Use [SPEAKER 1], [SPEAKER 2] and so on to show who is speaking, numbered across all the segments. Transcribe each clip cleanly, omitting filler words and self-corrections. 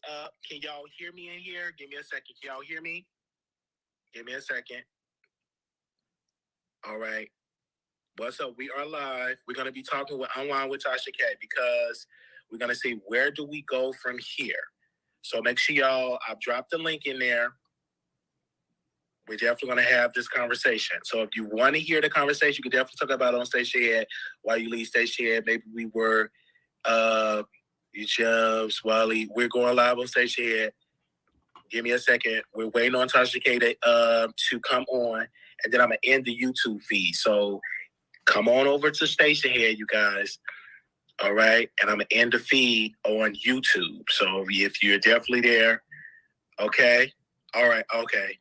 [SPEAKER 1] What's up? Can y'all hear me in here? Give me a second. Can y'all hear me? Give me a second. All right. What's up? We are live. We're going to be talking with Online with Tasha K because we're going to see where do we go from here. So make sure y'all, I've dropped the link in there. We're definitely going to have this conversation. So if you want to hear the conversation, you can definitely talk about it on Station Head while you leave Station Head. Maybe we were, Jumps, Wiley. We're going live on Station Head. Give me a second. We're waiting on Tasha K to come on, and then I'm going to end the YouTube feed. So come on over to Station Head, you guys. All right? And I'm going to end the feed on YouTube. So if you're definitely there, okay? All right, okay.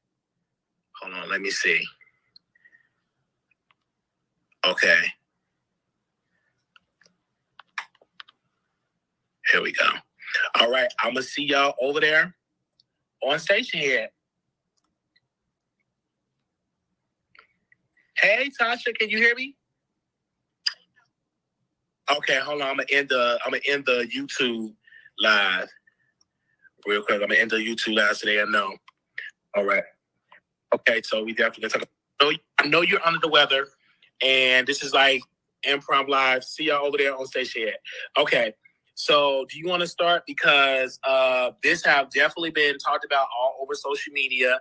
[SPEAKER 1] Hold on, let me see. Okay. Here we go. All right, I'm going to see y'all over there on Station Head. Hey, Tasha, can you hear me? Okay, hold on. I'm gonna end the YouTube live real quick. I'm gonna end the YouTube live today. I know. All right. Okay, so we definitely gonna talk. I know you're under the weather, and this is like improv live. See y'all over there on Station Head. Okay. So do you want to start? Because this have definitely been talked about all over social media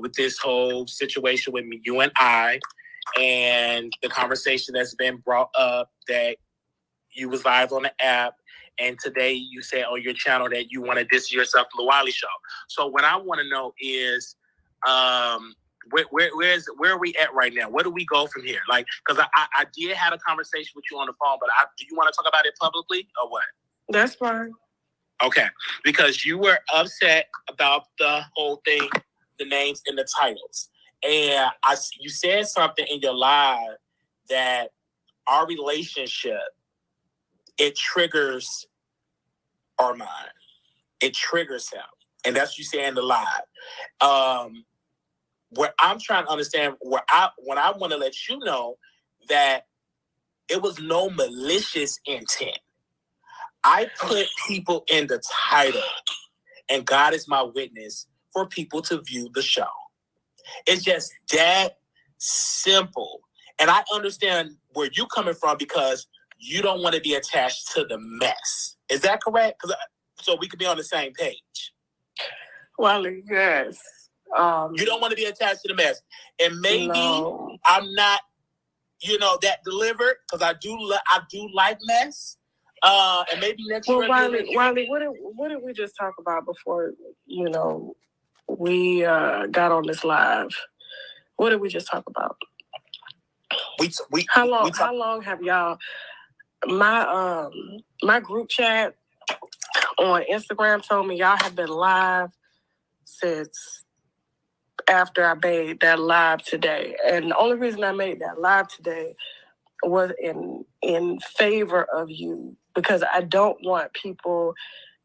[SPEAKER 1] with this whole situation with me, you and I, and the conversation that's been brought up that you was live on the app, and today you said on your channel that you want to distance yourself from the Wiley Show. So what I want to know is where are we at right now? Where do we go from here? Like, because I did have a conversation with you on the phone, but do you want to talk about it publicly or what?
[SPEAKER 2] That's fine.
[SPEAKER 1] Okay, because you were upset about the whole thing, the names and the titles, and you said something in your live that our relationship, it triggers Armon. It triggers him, and that's what you say in the live. Where I'm trying to understand, when I want to let you know that it was no malicious intent. I put people in the title, and God is my witness for people to view the show. It's just that simple. And I understand where you're coming from because you don't want to be attached to the mess. Is that correct? So we could be on the same page.
[SPEAKER 2] Well, yes.
[SPEAKER 1] You don't want to be attached to the mess. And maybe I'm not, that delivered because I do like mess. And maybe next year.
[SPEAKER 2] Wiley, what did we just talk about before, we got on this live? What did we just talk about? How long have y'all? My group chat on Instagram told me y'all have been live since after I made that live today. And the only reason I made that live today was in favor of you, because I don't want people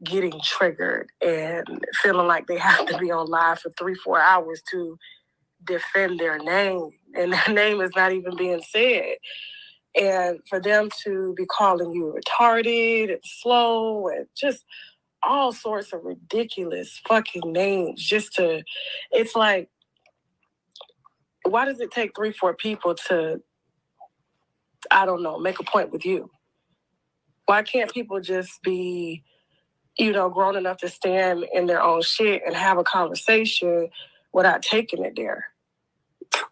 [SPEAKER 2] getting triggered and feeling like they have to be on live for 3-4 hours to defend their name, and their name is not even being said. And for them to be calling you retarded and slow and just all sorts of ridiculous fucking names it's like, why does it take 3-4 people to, I don't know, make a point with you? Why can't people just be, grown enough to stand in their own shit and have a conversation without taking it there?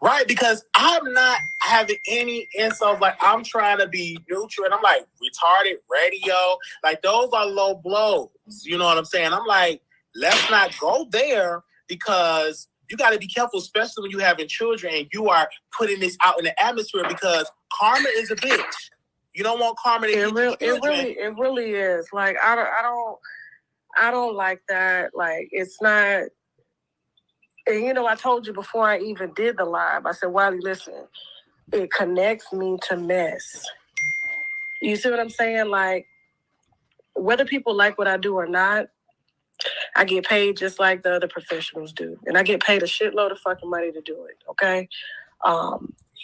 [SPEAKER 1] Right, because I'm not having any insults. Like, I'm trying to be neutral, and I'm like, retarded radio. Like, those are low blows. You know what I'm saying? I'm like, let's not go there, because you got to be careful, especially when you're having children and you are putting this out in the atmosphere, because karma is a bitch. You don't want karma to hit your children.
[SPEAKER 2] It really is. Like, I don't like that. Like, it's not. And, I told you before I even did the live, I said, Wiley, listen, it connects me to mess. You see what I'm saying? Like, whether people like what I do or not, I get paid just like the other professionals do. And I get paid a shitload of fucking money to do it, okay?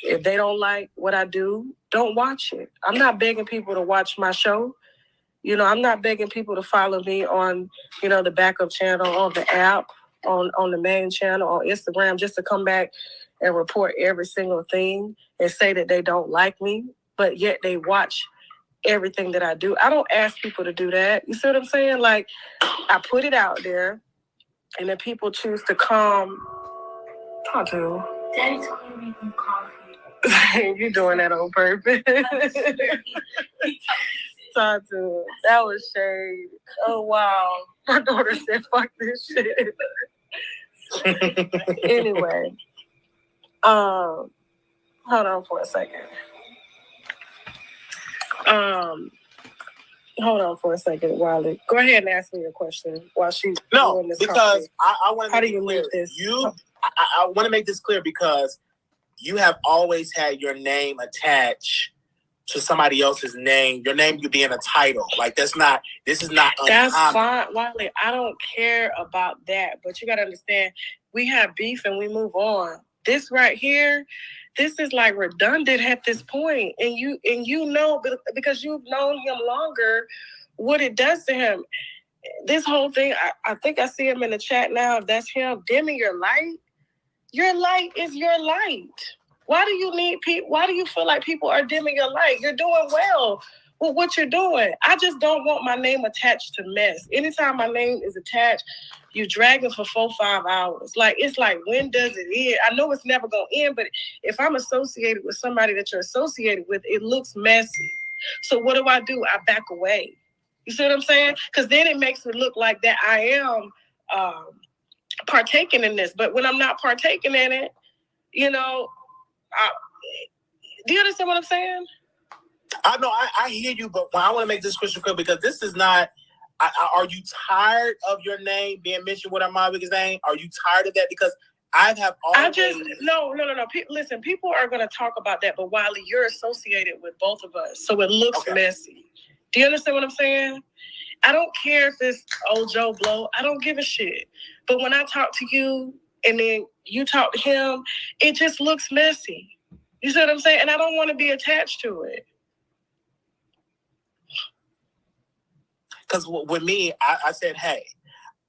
[SPEAKER 2] If they don't like what I do, don't watch it. I'm not begging people to watch my show. You know, I'm not begging people to follow me on, you know, the backup channel, on the app, on the main channel, on Instagram, just to come back and report every single thing and say that they don't like me, but yet they watch everything that I do. I don't ask people to do that. You see what I'm saying? Like, I put it out there, and then people choose to come. Talk to. Daddy told me to make them coffee. You're doing that on purpose. Talk to. That was shade. Oh, wow. My daughter said, fuck this shit. Anyway. Hold on for a second. Hold on for a second, Wiley. Go ahead and ask me your question while she's doing this.
[SPEAKER 1] Because I want to
[SPEAKER 2] How
[SPEAKER 1] make
[SPEAKER 2] do you
[SPEAKER 1] it clear.
[SPEAKER 2] make this?
[SPEAKER 1] I want to make this clear because you have always had your name attached to somebody else's name. Your name could be in a title. Like this is not uncommon.
[SPEAKER 2] That's fine, Wiley. I don't care about that, but you got to understand, we have beef and we move on. This right here, this is like redundant at this point, and you know, because you've known him longer, what it does to him. This whole thing, I think I see him in the chat now. That's him dimming your light. Your light is your light. Why do you need people? Why do you feel like people are dimming your light? You're doing well with what you're doing. I just don't want my name attached to mess. Anytime my name is attached, you drag it for 4-5 hours. Like, it's like, when does it end? I know it's never going to end, but if I'm associated with somebody that you're associated with, it looks messy. So what do? I back away. You see what I'm saying? Because then it makes it look like that I am partaking in this. But when I'm not partaking in it, you know, do you understand what I'm saying?
[SPEAKER 1] I know, I hear you, but I want to make this crystal clear because this is not. Are you tired of your name being mentioned with Armon Wiggins' name? Are you tired of that? Because I have always.
[SPEAKER 2] No. Listen, people are going to talk about that, but Wiley, you're associated with both of us, so it looks messy. Do you understand what I'm saying? I don't care if it's old Joe Blow. I don't give a shit. But when I talk to you and then you talk to him, it just looks messy. You see what I'm saying? And I don't want to be attached to it.
[SPEAKER 1] Because with me, I said, hey,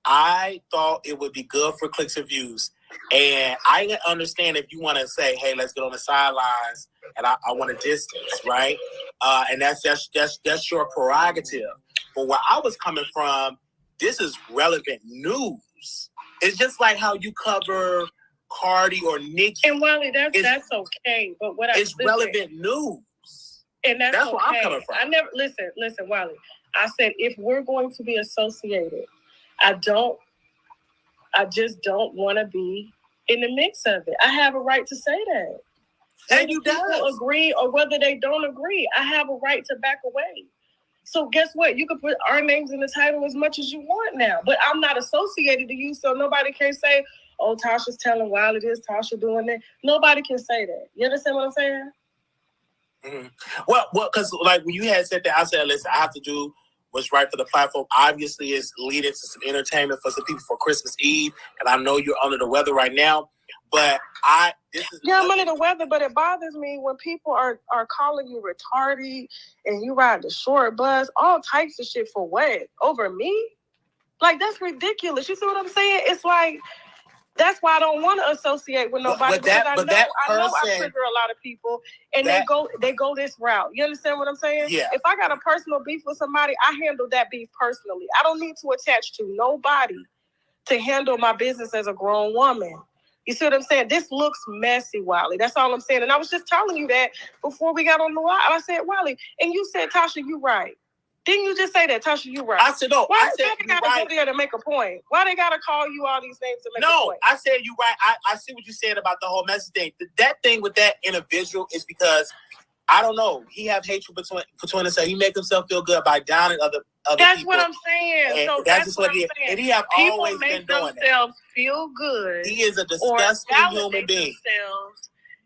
[SPEAKER 1] I thought it would be good for clicks and views. And I understand if you want to say, hey, let's get on the sidelines and I want a distance, right? And that's your prerogative. But where I was coming from, this is relevant news. It's just like how you cover Cardi or Nicki.
[SPEAKER 2] And Wiley, that's okay. But
[SPEAKER 1] it's relevant news.
[SPEAKER 2] And that's okay.
[SPEAKER 1] Where I'm coming from.
[SPEAKER 2] I never listen, Wiley. I said if we're going to be associated, I just don't want to be in the mix of it. I have a right to say that.
[SPEAKER 1] And you
[SPEAKER 2] people agree or whether they don't agree, I have a right to back away. So guess what? You can put our names in the title as much as you want now, but I'm not associated to you, so nobody can say, "Oh, Tasha's telling Wiley this, Tasha doing that." Nobody can say that. You understand what I'm saying?
[SPEAKER 1] Mm-hmm. Well, because like when you had said that, I said, "Listen, I have to do what's right for the platform." Obviously, it's leading to some entertainment for some people for Christmas Eve, and I know you're under the weather right now. But I'm
[SPEAKER 2] under the weather, but it bothers me when people are calling you retarded and you ride the short bus, all types of shit for what? Over me? Like, that's ridiculous. You see what I'm saying? It's like, that's why I don't want to associate with nobody. I know I trigger a lot of people, and they go this route. You understand what I'm saying?
[SPEAKER 1] Yeah.
[SPEAKER 2] If I got a personal beef with somebody, I handle that beef personally. I don't need to attach to nobody to handle my business as a grown woman. You see what I'm saying? This looks messy, Wiley. That's all I'm saying. And I was just telling you that before we got on the line. I said, Wiley, and you said, Tasha, you right. Didn't you just say that, Tasha, you right?
[SPEAKER 1] I said, no.
[SPEAKER 2] Why they gotta go there to make a point? Why they gotta call you all these names to make a point?
[SPEAKER 1] No, I said you right. I see what you said about the whole message thing. That thing with that individual is because, I don't know, he have hatred between himself. He make himself feel good by downing other
[SPEAKER 2] that's
[SPEAKER 1] people.
[SPEAKER 2] What I'm saying. So
[SPEAKER 1] that's just what he is. And he have
[SPEAKER 2] people
[SPEAKER 1] always been doing that.
[SPEAKER 2] Themselves feel good.
[SPEAKER 1] He is a disgusting human being.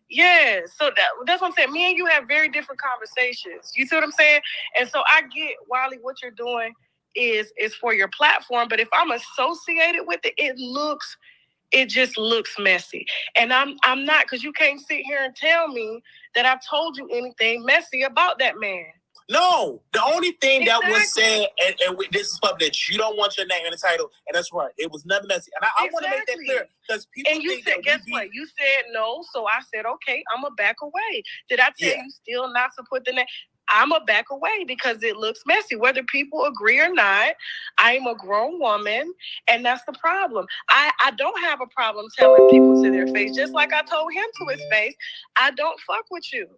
[SPEAKER 2] Yeah, so that's what I'm saying. Me and you have very different conversations. You see what I'm saying? And so I get, Wiley, what you're doing is for your platform. But if I'm associated with it, it just looks messy. And I'm not, because you can't sit here and tell me that I've told you anything messy about that man.
[SPEAKER 1] No, the only thing that was said, and this is public, that you don't want your name in the title, and that's right. It was nothing messy, and I want to make that clear because people.
[SPEAKER 2] And you said, guess what? You said no, so I said, okay, I'm gonna back away. Did I tell you still not to put the name? I'm gonna back away because it looks messy. Whether people agree or not, I'm a grown woman, and that's the problem. I don't have a problem telling people to their face, just like I told him to his face, I don't fuck with you.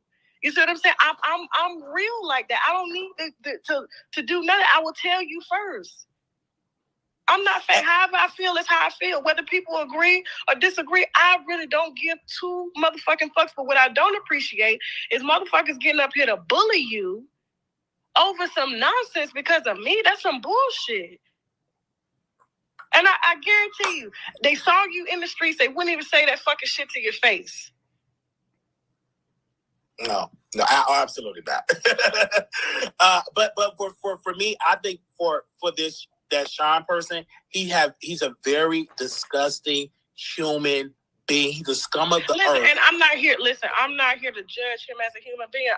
[SPEAKER 2] You see what I'm saying? I'm real like that. I don't need to do nothing. I will tell you first. I'm not fake. However I feel is how I feel. Whether people agree or disagree, I really don't give two motherfucking fucks. But what I don't appreciate is motherfuckers getting up here to bully you over some nonsense because of me. That's some bullshit. And I guarantee you, they saw you in the streets, they wouldn't even say that fucking shit to your face.
[SPEAKER 1] No, absolutely not. But for me, I think for this that Sean person, he's a very disgusting human being. He's the scum of the earth.
[SPEAKER 2] And I'm not here to judge him as a human being.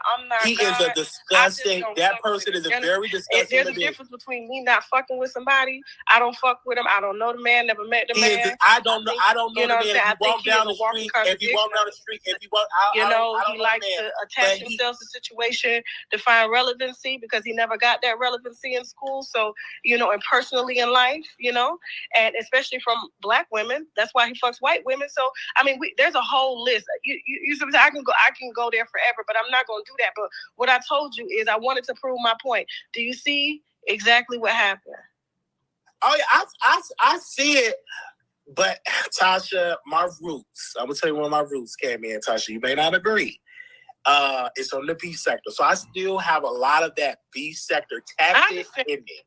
[SPEAKER 1] He is a disgusting. That person is a very disgusting.
[SPEAKER 2] There's a difference between me not fucking with somebody. I don't fuck with him. I don't know the man. Never met the man.
[SPEAKER 1] I don't know the man. If he walk down the street,
[SPEAKER 2] he likes to attach himself to situation to find relevancy because he never got that relevancy in school. So and personally in life, and especially from black women, that's why he fucks white women. So there's a whole list. You sometimes I can go there forever, but I'm not going to do that. But what I told you is I wanted to prove my point. Do you see exactly what happened?
[SPEAKER 1] Oh yeah, I see it. But Tasha, my roots. I'm gonna tell you where my roots came in. Tasha, you may not agree. It's on the B sector, so I still have a lot of that B sector tactic in me.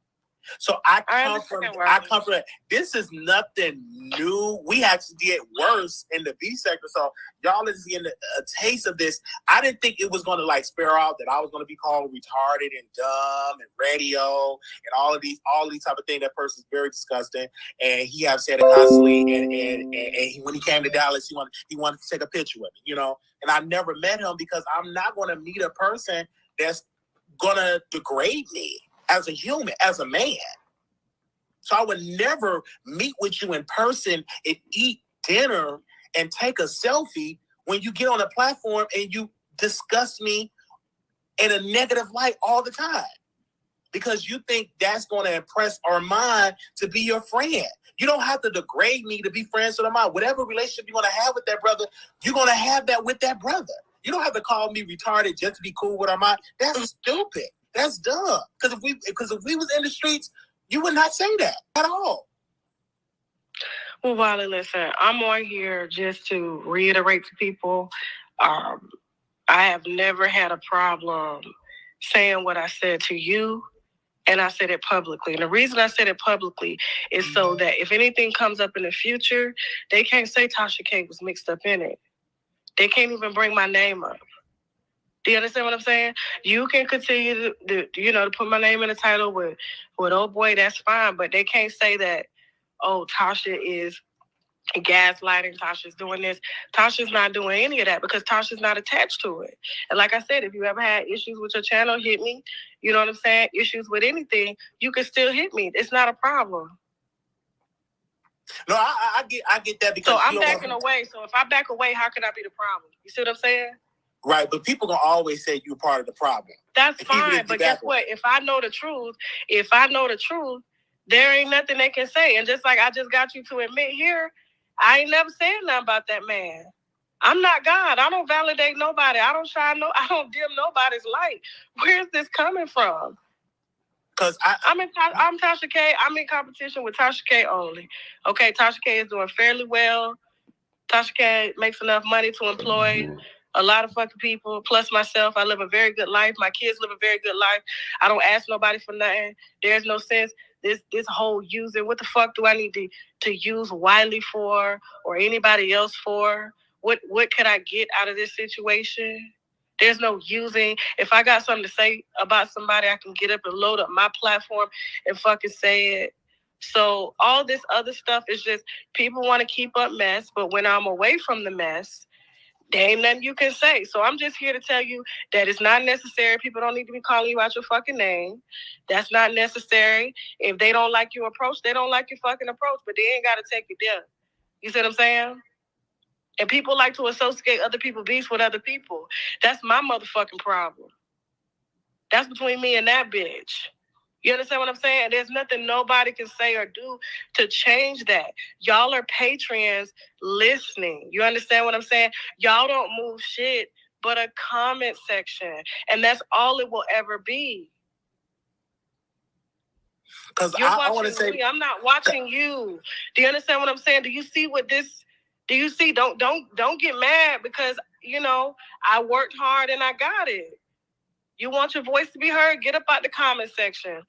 [SPEAKER 1] So I come from this is nothing new. We actually did worse in the B sector. So y'all is getting a taste of this. I didn't think it was going to spare out that I was going to be called retarded and dumb and radio and all these type of things. That person's very disgusting, and he have said it constantly. And when he came to Dallas, he wanted to take a picture with me, And I never met him because I'm not going to meet a person that's going to degrade me as a human, as a man. So I would never meet with you in person and eat dinner and take a selfie when you get on a platform and you discuss me in a negative light all the time. Because you think that's going to impress Armon to be your friend. You don't have to degrade me to be friends with Armon. Whatever relationship you're going to have with that brother, you're going to have that with that brother. You don't have to call me retarded just to be cool with Armon. That's stupid. That's dumb. Because if we was in the streets, you would not say that at all.
[SPEAKER 2] Well, Wiley, listen, I'm on here just to reiterate to people, I have never had a problem saying what I said to you, and I said it publicly. And the reason I said it publicly is so that if anything comes up in the future, they can't say Tasha K was mixed up in it. They can't even bring my name up. Do you understand what I'm saying? You can continue to put my name in the title with oh boy, that's fine. But they can't say that, oh, Tasha is gaslighting, Tasha's doing this. Tasha's not doing any of that because Tasha's not attached to it. And like I said, if you ever had issues with your channel, hit me. You know what I'm saying? Issues with anything, you can still hit me. It's not a problem.
[SPEAKER 1] No, I get that because
[SPEAKER 2] so I'm backing away. So if I back away, how can I be the problem? You see what I'm saying?
[SPEAKER 1] Right, but people gonna always say you're part of the problem.
[SPEAKER 2] That's fine, but guess what? If I know the truth, there ain't nothing they can say. And just like I just got you to admit here, I ain't never said nothing about that man. I'm not God. I don't validate nobody. I don't dim nobody's light. Where's this coming from?
[SPEAKER 1] Because
[SPEAKER 2] I'm Tasha K. I'm in competition with Tasha K only. Okay, Tasha K is doing fairly well. Tasha K makes enough money to employ a lot of fucking people, plus myself. I live a very good life. My kids live a very good life. I don't ask nobody for nothing. There's no sense. This whole using, what the fuck do I need to use Wiley for or anybody else for? What could I get out of this situation? There's no using. If I got something to say about somebody, I can get up and load up my platform and fucking say it. So all this other stuff is just people want to keep up mess, but when I'm away from the mess, there ain't nothing you can say. So I'm just here to tell you that it's not necessary. People don't need to be calling you out your fucking name. That's not necessary. If they don't like your approach, they don't like your fucking approach, but they ain't got to take it there. You see what I'm saying? And people like to associate other people's beefs with other people. That's my motherfucking problem. That's between me and that bitch. You understand what I'm saying? There's nothing nobody can say or do to change that. Y'all are patrons listening. You understand what I'm saying? Y'all don't move shit but a comment section. And that's all it will ever be.
[SPEAKER 1] Because I want to say...
[SPEAKER 2] me. I'm not watching you. Do you understand what I'm saying? Do you see what this... Do you see? Don't get mad because, you know, I worked hard and I got it. You want your voice to be heard? Get up out the comment section.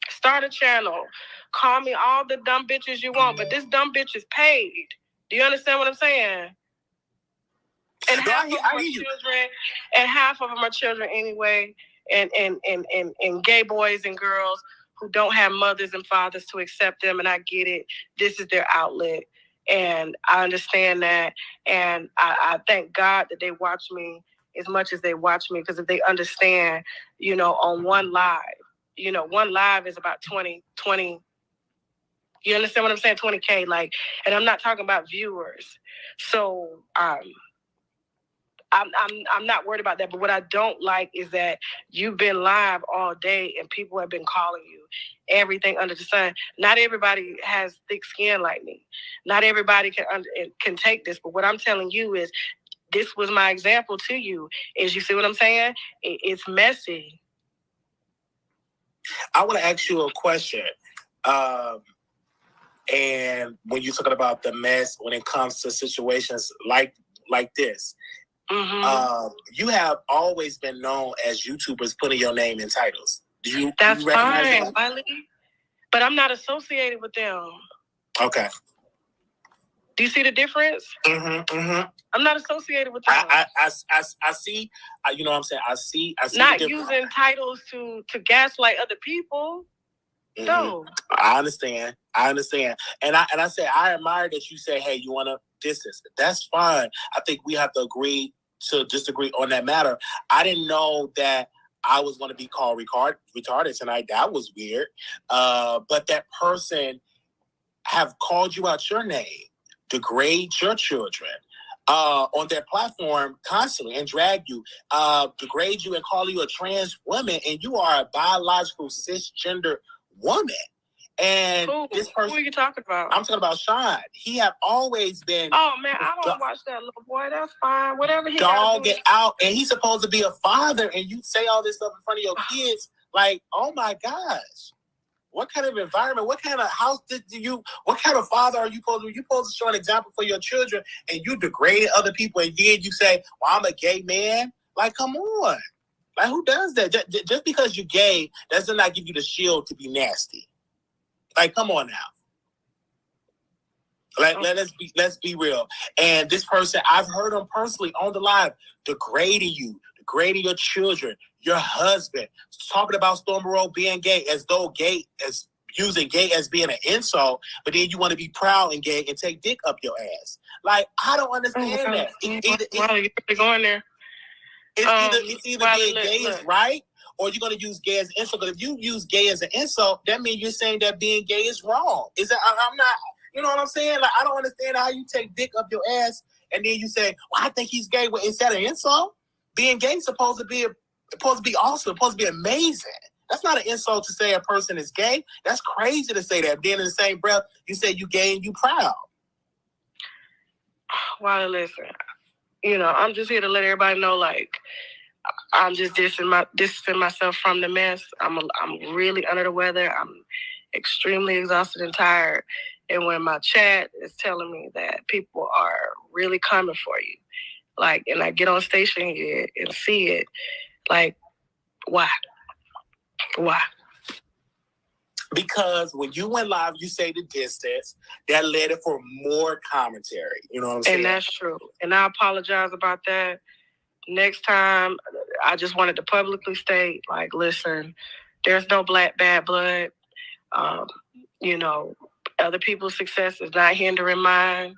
[SPEAKER 2] Start a channel. Call me all the dumb bitches you want, but this dumb bitch is paid. Do you understand what I'm saying? And half of them are children, and half of them are children anyway, and gay boys and girls who don't have mothers and fathers to accept them, and I get it. This is their outlet, and I understand that, and I thank God that they watch me as much as they watch me, because if they understand, you know, on one live, you know, one live is about 20, you understand what I'm saying? 20K, like, and I'm not talking about viewers. So, I'm not worried about that. But what I don't like is that you've been live all day and people have been calling you everything under the sun. Not everybody has thick skin like me. Not everybody can take this. But what I'm telling you is, this was my example to you. Is you see what I'm saying? It's messy.
[SPEAKER 1] I want to ask you a question. And when you're talking about the mess, when it comes to situations like this, you have always been known as YouTubers putting your name in titles.
[SPEAKER 2] That's
[SPEAKER 1] you recognize
[SPEAKER 2] fine,
[SPEAKER 1] that?
[SPEAKER 2] Wiley. But I'm not associated with them.
[SPEAKER 1] Okay.
[SPEAKER 2] Do you see the difference? I'm not associated with them.
[SPEAKER 1] I see. You know what I'm saying? I see.
[SPEAKER 2] Not using titles to gaslight other people. No.
[SPEAKER 1] I understand. And I say I admire that you say, hey, you want to distance. That's fine. I think we have to agree to disagree on that matter. I didn't know that I was going to be called retarded tonight. That was weird. But that person have called you out your name, degrade your children on their platform constantly, and drag you, degrade you and call you a trans woman, and you are a biological cisgender woman. And this person,
[SPEAKER 2] who are you talking about?
[SPEAKER 1] I'm talking about Sean. He have always been.
[SPEAKER 2] Oh man, I don't watch that little boy. That's fine. Whatever he
[SPEAKER 1] dog it out, and he's supposed to be a father, and you say all this stuff in front of your kids. Like, oh my gosh, what kind of environment? What kind of house what kind of father are you supposed to be? You're supposed to show an example for your children, and you degraded other people, and then you say, well, I'm a gay man. Like, come on. Like, who does that? Just because you're gay does not give you the shield to be nasty. Like, come on now. Like, let's be real. And this person, I've heard him personally on the live degrading you, degrading your children, your husband, talking about Stormy Road being gay as though gay as using gay as being an insult, but then you want to be proud and gay and take dick up your ass. Like, I don't understand that.
[SPEAKER 2] You're going there.
[SPEAKER 1] It's either being gay is right, or you're going to use gay as an insult. But if you use gay as an insult, that means you're saying that being gay is wrong. Is that I'm not? You know what I'm saying? Like, I don't understand how you take dick up your ass and then you say, "Well, I think he's gay." Well, is that an insult? Being gay is supposed to be awesome, supposed to be amazing. That's not an insult to say a person is gay. That's crazy to say that. Then in the same breath, you say you gay and you proud.
[SPEAKER 2] Well, listen. You know, I'm just here to let everybody know, like, I'm just distancing myself from the mess. I'm really under the weather. I'm extremely exhausted and tired. And when my chat is telling me that people are really coming for you, like, and I get on station here and see it, like, why? Why?
[SPEAKER 1] Because when you went live, you say the distance, that led it for more commentary. You know what I'm saying?
[SPEAKER 2] And that's true. And I apologize about that. Next time, I just wanted to publicly state, like, listen, there's no bad blood. You know, other people's success is not hindering mine,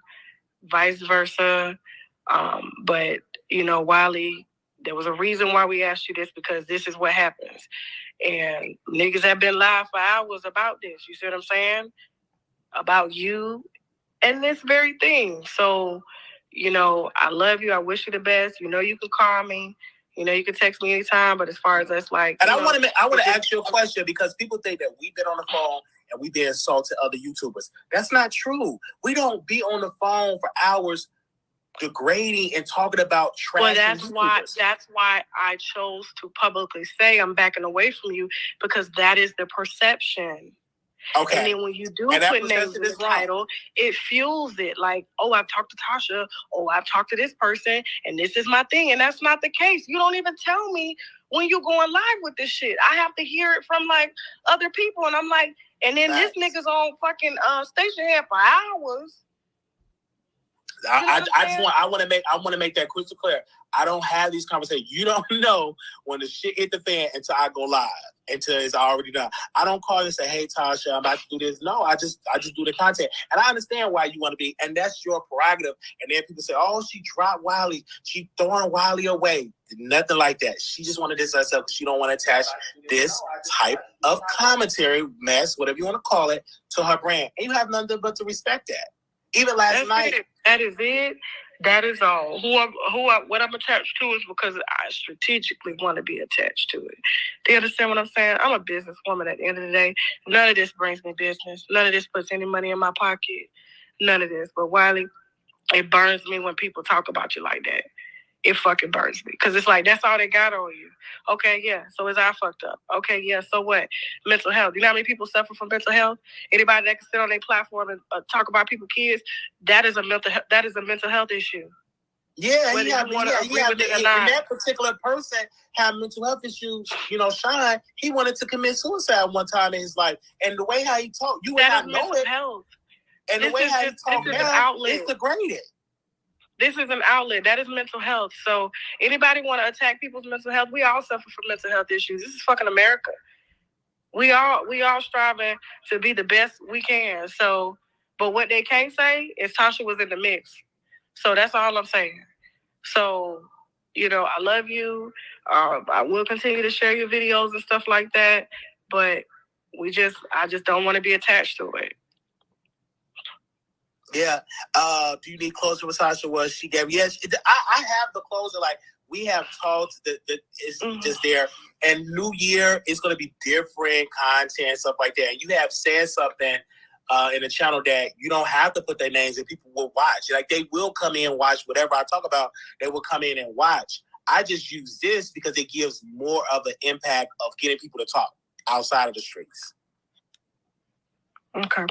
[SPEAKER 2] vice versa. But, you know, Wiley, there was a reason why we asked you this, because this is what happens. And niggas have been live for hours about this. You see what I'm saying? About you and this very thing. So, you know, I love you. I wish you the best. You know, you can call me. You know, you can text me anytime. But as far as us, like,
[SPEAKER 1] and I want to ask you a question, because people think that we've been on the phone and we've been assaulted other YouTubers. That's not true. We don't be on the phone for hours degrading and talking about trash.
[SPEAKER 2] Well, that's why I chose to publicly say I'm backing away from you, because that is the perception. Okay. And then when you do put names in the title, it fuels it. Like, oh, I've talked to Tasha. Oh, I've talked to this person, and this is my thing. And that's not the case. You don't even tell me when you're going live with this shit. I have to hear it from like other people, and I'm like, and then this nigga's on fucking station here for hours. I want to make that crystal clear. I don't have these conversations. You don't know when the shit hit the fan until I go live, until it's already done. I don't call and say, "Hey, Tasha, I'm about to do this." No, I just do the content, and I understand why you want to be, and that's your prerogative. And then people say, "Oh, she dropped Wiley. She throwing Wiley away." Nothing like that. She just wanted this herself because she don't want to attach this type of commentary mess, whatever you want to call it, to her brand, and you have nothing but to respect that. Even last night. That is it. That is all. What I'm attached to is because I strategically want to be attached to it. Do you understand what I'm saying? I'm a businesswoman at the end of the day. None of this brings me business. None of this puts any money in my pocket. None of this. But Wiley, it burns me when people talk about you like that. It fucking burns me. Because it's like, that's all they got on you. Okay, yeah. So is I fucked up? Okay, yeah. So what? Mental health. You know how many people suffer from mental health? Anybody that can sit on their platform and talk about people's kids, that is a mental health issue.
[SPEAKER 1] Yeah, that particular person had mental health issues. You know, Sean, he wanted to commit suicide one time in his life, and the way how he talked, you would not know it.
[SPEAKER 2] Health.
[SPEAKER 1] And the way how he talked now, it's degraded.
[SPEAKER 2] This is an outlet. That is mental health. So anybody want to attack people's mental health? We all suffer from mental health issues. This is fucking America. We all striving to be the best we can. So, but what they can't say is Tasha was in the mix. So that's all I'm saying. So, you know, I love you. I will continue to share your videos and stuff like that. But I just don't want to be attached to it.
[SPEAKER 1] Yeah. Do you need closure with Tasha? Was she gave? Yes. I have the closure. Like, we have talked that it's just there. And New Year is going to be different content and stuff like that. And you have said something in the channel that you don't have to put their names and people will watch. Like, they will come in and watch whatever I talk about. They will come in and watch. I just use this because it gives more of an impact of getting people to talk outside of the streets.
[SPEAKER 2] Okay.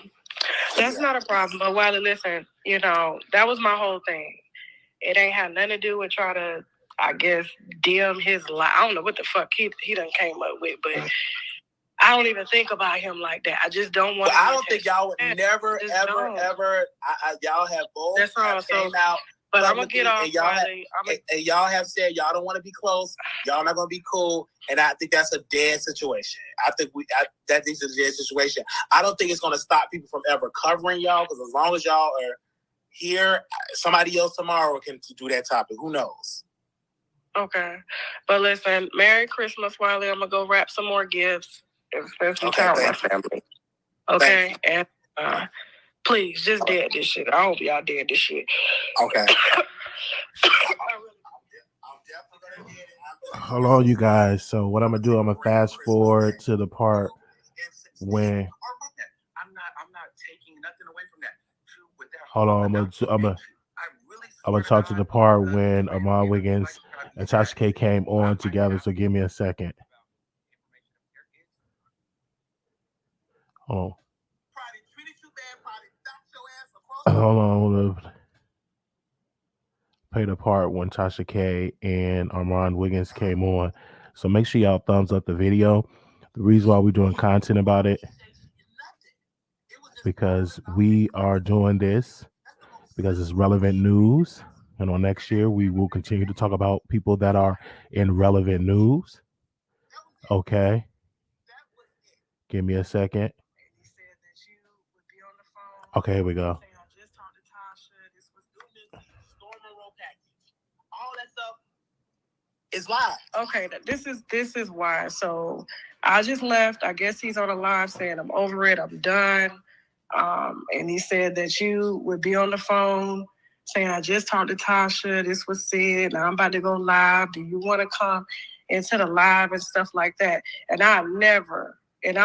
[SPEAKER 2] That's not a problem. But Wiley, listen, you know, that was my whole thing. It ain't had nothing to do with try to, I guess, dim his life. I don't know what the fuck he done came up with, but I don't even think about him like that. I just don't want to.
[SPEAKER 1] I don't think y'all would never, ever. Y'all have both. That's all. Came out.
[SPEAKER 2] But I'm going to get off.
[SPEAKER 1] And y'all have said y'all don't want to be close. Y'all not going to be cool. And I think that's a dead situation. I think that is a dead situation. I don't think it's going to stop people from ever covering y'all, because as long as y'all are here, somebody else tomorrow can do that topic. Who knows?
[SPEAKER 2] Okay. But listen, Merry Christmas, Wiley. I'm going to go wrap some more gifts and spend some time with my family. Okay? And please, just dead this shit. I hope y'all dead this shit.
[SPEAKER 1] Okay.
[SPEAKER 3] Hold on, you guys. So what I'm gonna do, I'm gonna fast forward to the part when.
[SPEAKER 1] I'm not taking nothing away from that.
[SPEAKER 3] Hold on, I'm gonna talk to the part when Armon, Wiggins, and Tasha K came on together. So give me a second. Hold on. Play the part when Tasha K and Armon Wiggins came on. So make sure y'all thumbs up the video. The reason why we're doing content about it, because we are doing this because it's relevant news. And on next year, we will continue to talk about people that are in relevant news. Okay. Give me a second. Okay, here we go.
[SPEAKER 1] It's live.
[SPEAKER 2] Okay, this is why. So I just left. I guess he's on a live saying I'm over it. I'm done. And he said that you would be on the phone saying, I just talked to Tasha. This was said. Now I'm about to go live. Do you want to come into the live and stuff like that? And I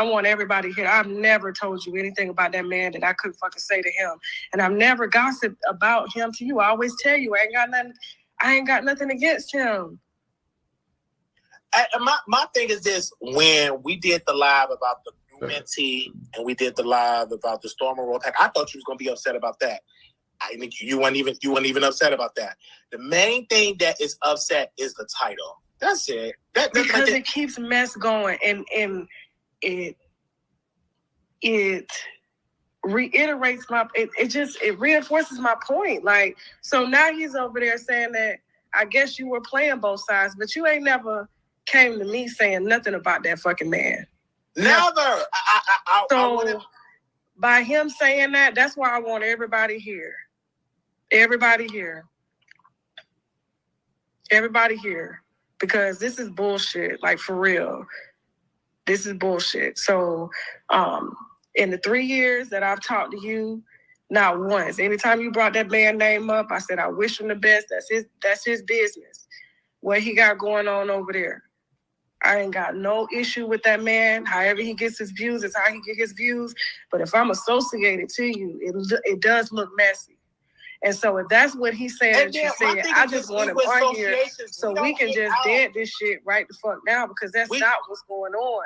[SPEAKER 2] want everybody here, I've never told you anything about that man that I couldn't fucking say to him. And I've never gossiped about him to you. I always tell you, I ain't got nothing against him.
[SPEAKER 1] My thing is this: when we did the live about the new mentee and we did the live about the Stormer Roll Pack, I thought you was gonna be upset about that. I think you weren't even upset about that. The main thing that is upset is the title. That's it.
[SPEAKER 2] Because it keeps mess going, and it reiterates it reinforces my point. Like, so now he's over there saying that I guess you were playing both sides, but you ain't never came to me saying nothing about that fucking man.
[SPEAKER 1] Never.
[SPEAKER 2] By him saying that, that's why I want everybody here. Everybody here. Because this is bullshit. Like, for real. This is bullshit. So, in the 3 years that I've talked to you, not once, anytime you brought that man name up, I said, I wish him the best. That's his business. What he got going on over there. I ain't got no issue with that man. However he gets his views is how he get his views. But if I'm associated to you, it does look messy. And so if that's what he's saying, I just want him on here so we can just dead this shit right the fuck now, because that's not what's going on.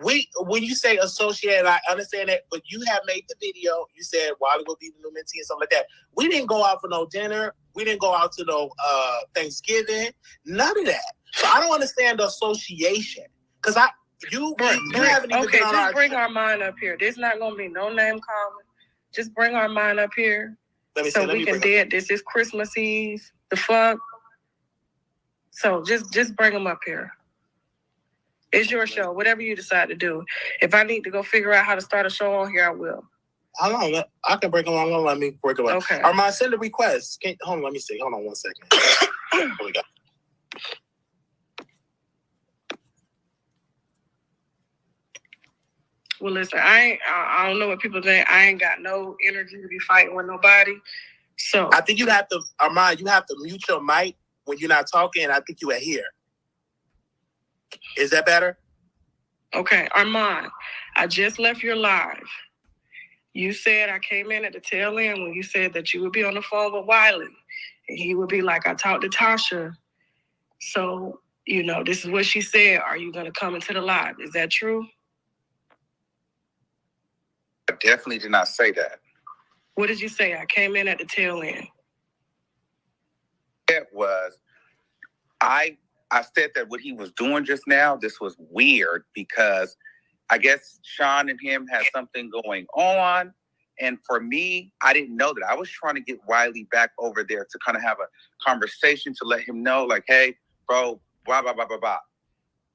[SPEAKER 1] When you say associated, I understand that, but you have made the video. You said Wiley will be the new mentee and stuff like that. We didn't go out for no dinner. We didn't go out to no Thanksgiving. None of that. So I don't understand the association. Because you haven't even been on
[SPEAKER 2] just bring Armon up here. There's not going to be no name calling. Just bring Armon up here so we can dead this. It's Christmas Eve. The fuck? So just bring him up here. It's your show. Whatever you decide to do. If I need to go figure out how to start a show on here, I will.
[SPEAKER 1] Hold on. I can break them on. Let me break them on.
[SPEAKER 2] Okay.
[SPEAKER 1] Armon, send a request. Hold on. Let me see. Hold on 1 second. Here we go.
[SPEAKER 2] Well, listen, I don't know what people think. I ain't got no energy to be fighting with nobody. So
[SPEAKER 1] I think you have to, Armon, you have to mute your mic when you're not talking, and I think you are here. Is that better?
[SPEAKER 2] Okay, Armon, I just left your live. You said I came in at the tail end when you said that you would be on the phone with Wiley. And he would be like, I talked to Tasha. So, this is what she said. Are you going to come into the live? Is that true?
[SPEAKER 4] I definitely did not say that.
[SPEAKER 2] What did you say? I came in at the tail end.
[SPEAKER 4] It was, I said that what he was doing just now, this was weird because I guess Sean and him had something going on. And for me, I didn't know that. I was trying to get Wiley back over there to kind of have a conversation to let him know, like, hey, bro, blah, blah, blah, blah, blah.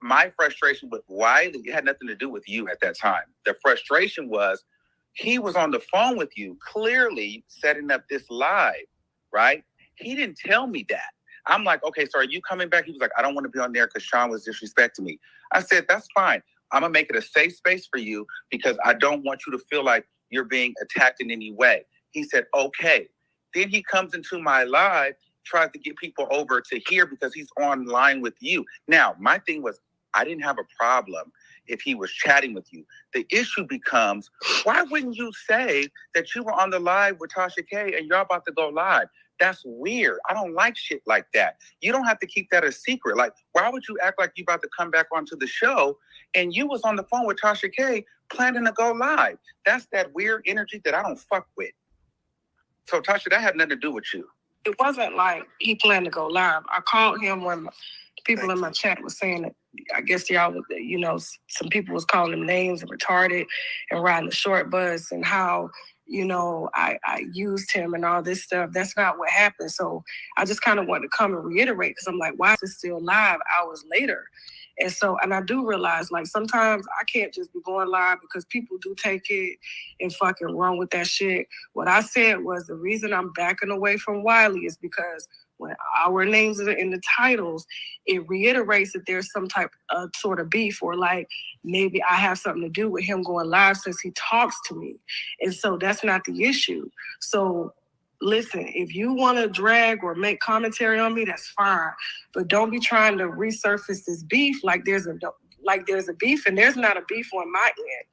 [SPEAKER 4] My frustration with Wiley, it had nothing to do with you at that time. The frustration was he was on the phone with you, clearly setting up this live, right? He didn't tell me that. I'm like, okay, so are you coming back? He was like, I don't want to be on there because Sean was disrespecting me. I said, that's fine. I'm going to make it a safe space for you because I don't want you to feel like you're being attacked in any way. He said, okay. Then he comes into my live, tries to get people over to here because he's online with you. Now, my thing was, I didn't have a problem if he was chatting with you. The issue becomes, why wouldn't you say that you were on the live with Tasha K and you're about to go live? That's weird. I don't like shit like that. You don't have to keep that a secret. Like, why would you act like you about to come back onto the show and you was on the phone with Tasha K planning to go live? That's that weird energy that I don't fuck with. So, Tasha, that had nothing to do with you.
[SPEAKER 2] It wasn't like he planned to go live. I called him when people in my chat was saying that, I guess y'all, some people was calling him names and retarded and riding the short bus and how, I used him and all this stuff. That's not what happened. So I just kind of wanted to come and reiterate because I'm like, why is it still live hours later? And I do realize, like, sometimes I can't just be going live because people do take it and fucking run with that shit. What I said was the reason I'm backing away from Wiley is because when our names are in the titles, it reiterates that there's some type of sort of beef, or like maybe I have something to do with him going live since he talks to me. And so that's not the issue. So listen, if you want to drag or make commentary on me, that's fine. But don't be trying to resurface this beef like there's a beef, and there's not a beef on my end.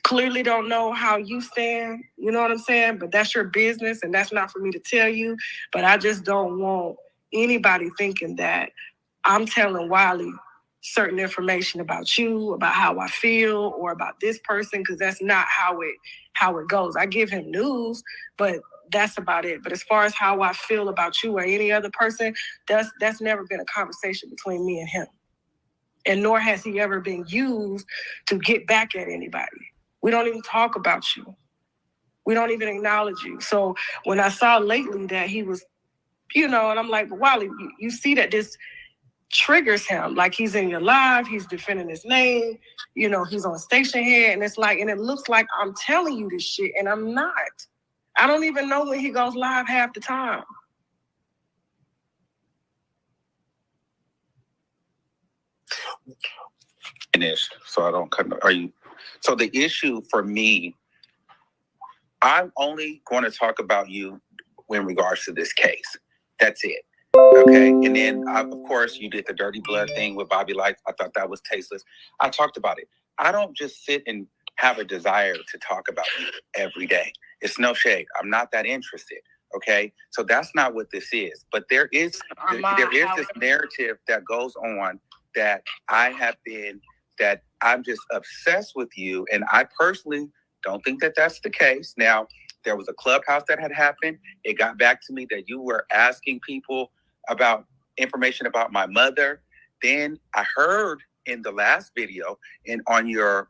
[SPEAKER 2] Clearly don't know how you stand, you know what I'm saying? But that's your business, and that's not for me to tell you. But I just don't want anybody thinking that I'm telling Wiley certain information about you, about how I feel, or about this person, because that's not how it goes. I give him news, but that's about it. But as far as how I feel about you or any other person, that's never been a conversation between me and him. And nor has he ever been used to get back at anybody. We don't even talk about you. We don't even acknowledge you. So when I saw lately that he was, and I'm like, but Wiley, you see that this triggers him. Like, he's in your live, he's defending his name, he's on station here, and it's like, and it looks like I'm telling you this shit, and I'm not. I don't even know when he goes live half the time.
[SPEAKER 4] Finish, so I don't cut. So the issue for me, I'm only going to talk about you in regards to this case. That's it. Okay. And then, of course, you did the dirty blood thing with Bobby Light. I thought that was tasteless. I talked about it. I don't just sit and have a desire to talk about you every day. It's no shade. I'm not that interested. Okay. So that's not what this is. But there is this narrative that goes on that that I'm just obsessed with you. And I personally don't think that that's the case. Now, there was a Clubhouse that had happened. It got back to me that you were asking people about information about my mother. Then I heard in the last video and on your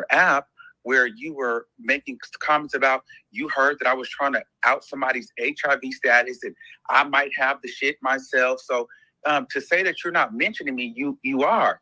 [SPEAKER 4] app where you were making comments about, you heard that I was trying to out somebody's HIV status and I might have the shit myself. So to say that you're not mentioning me, you are.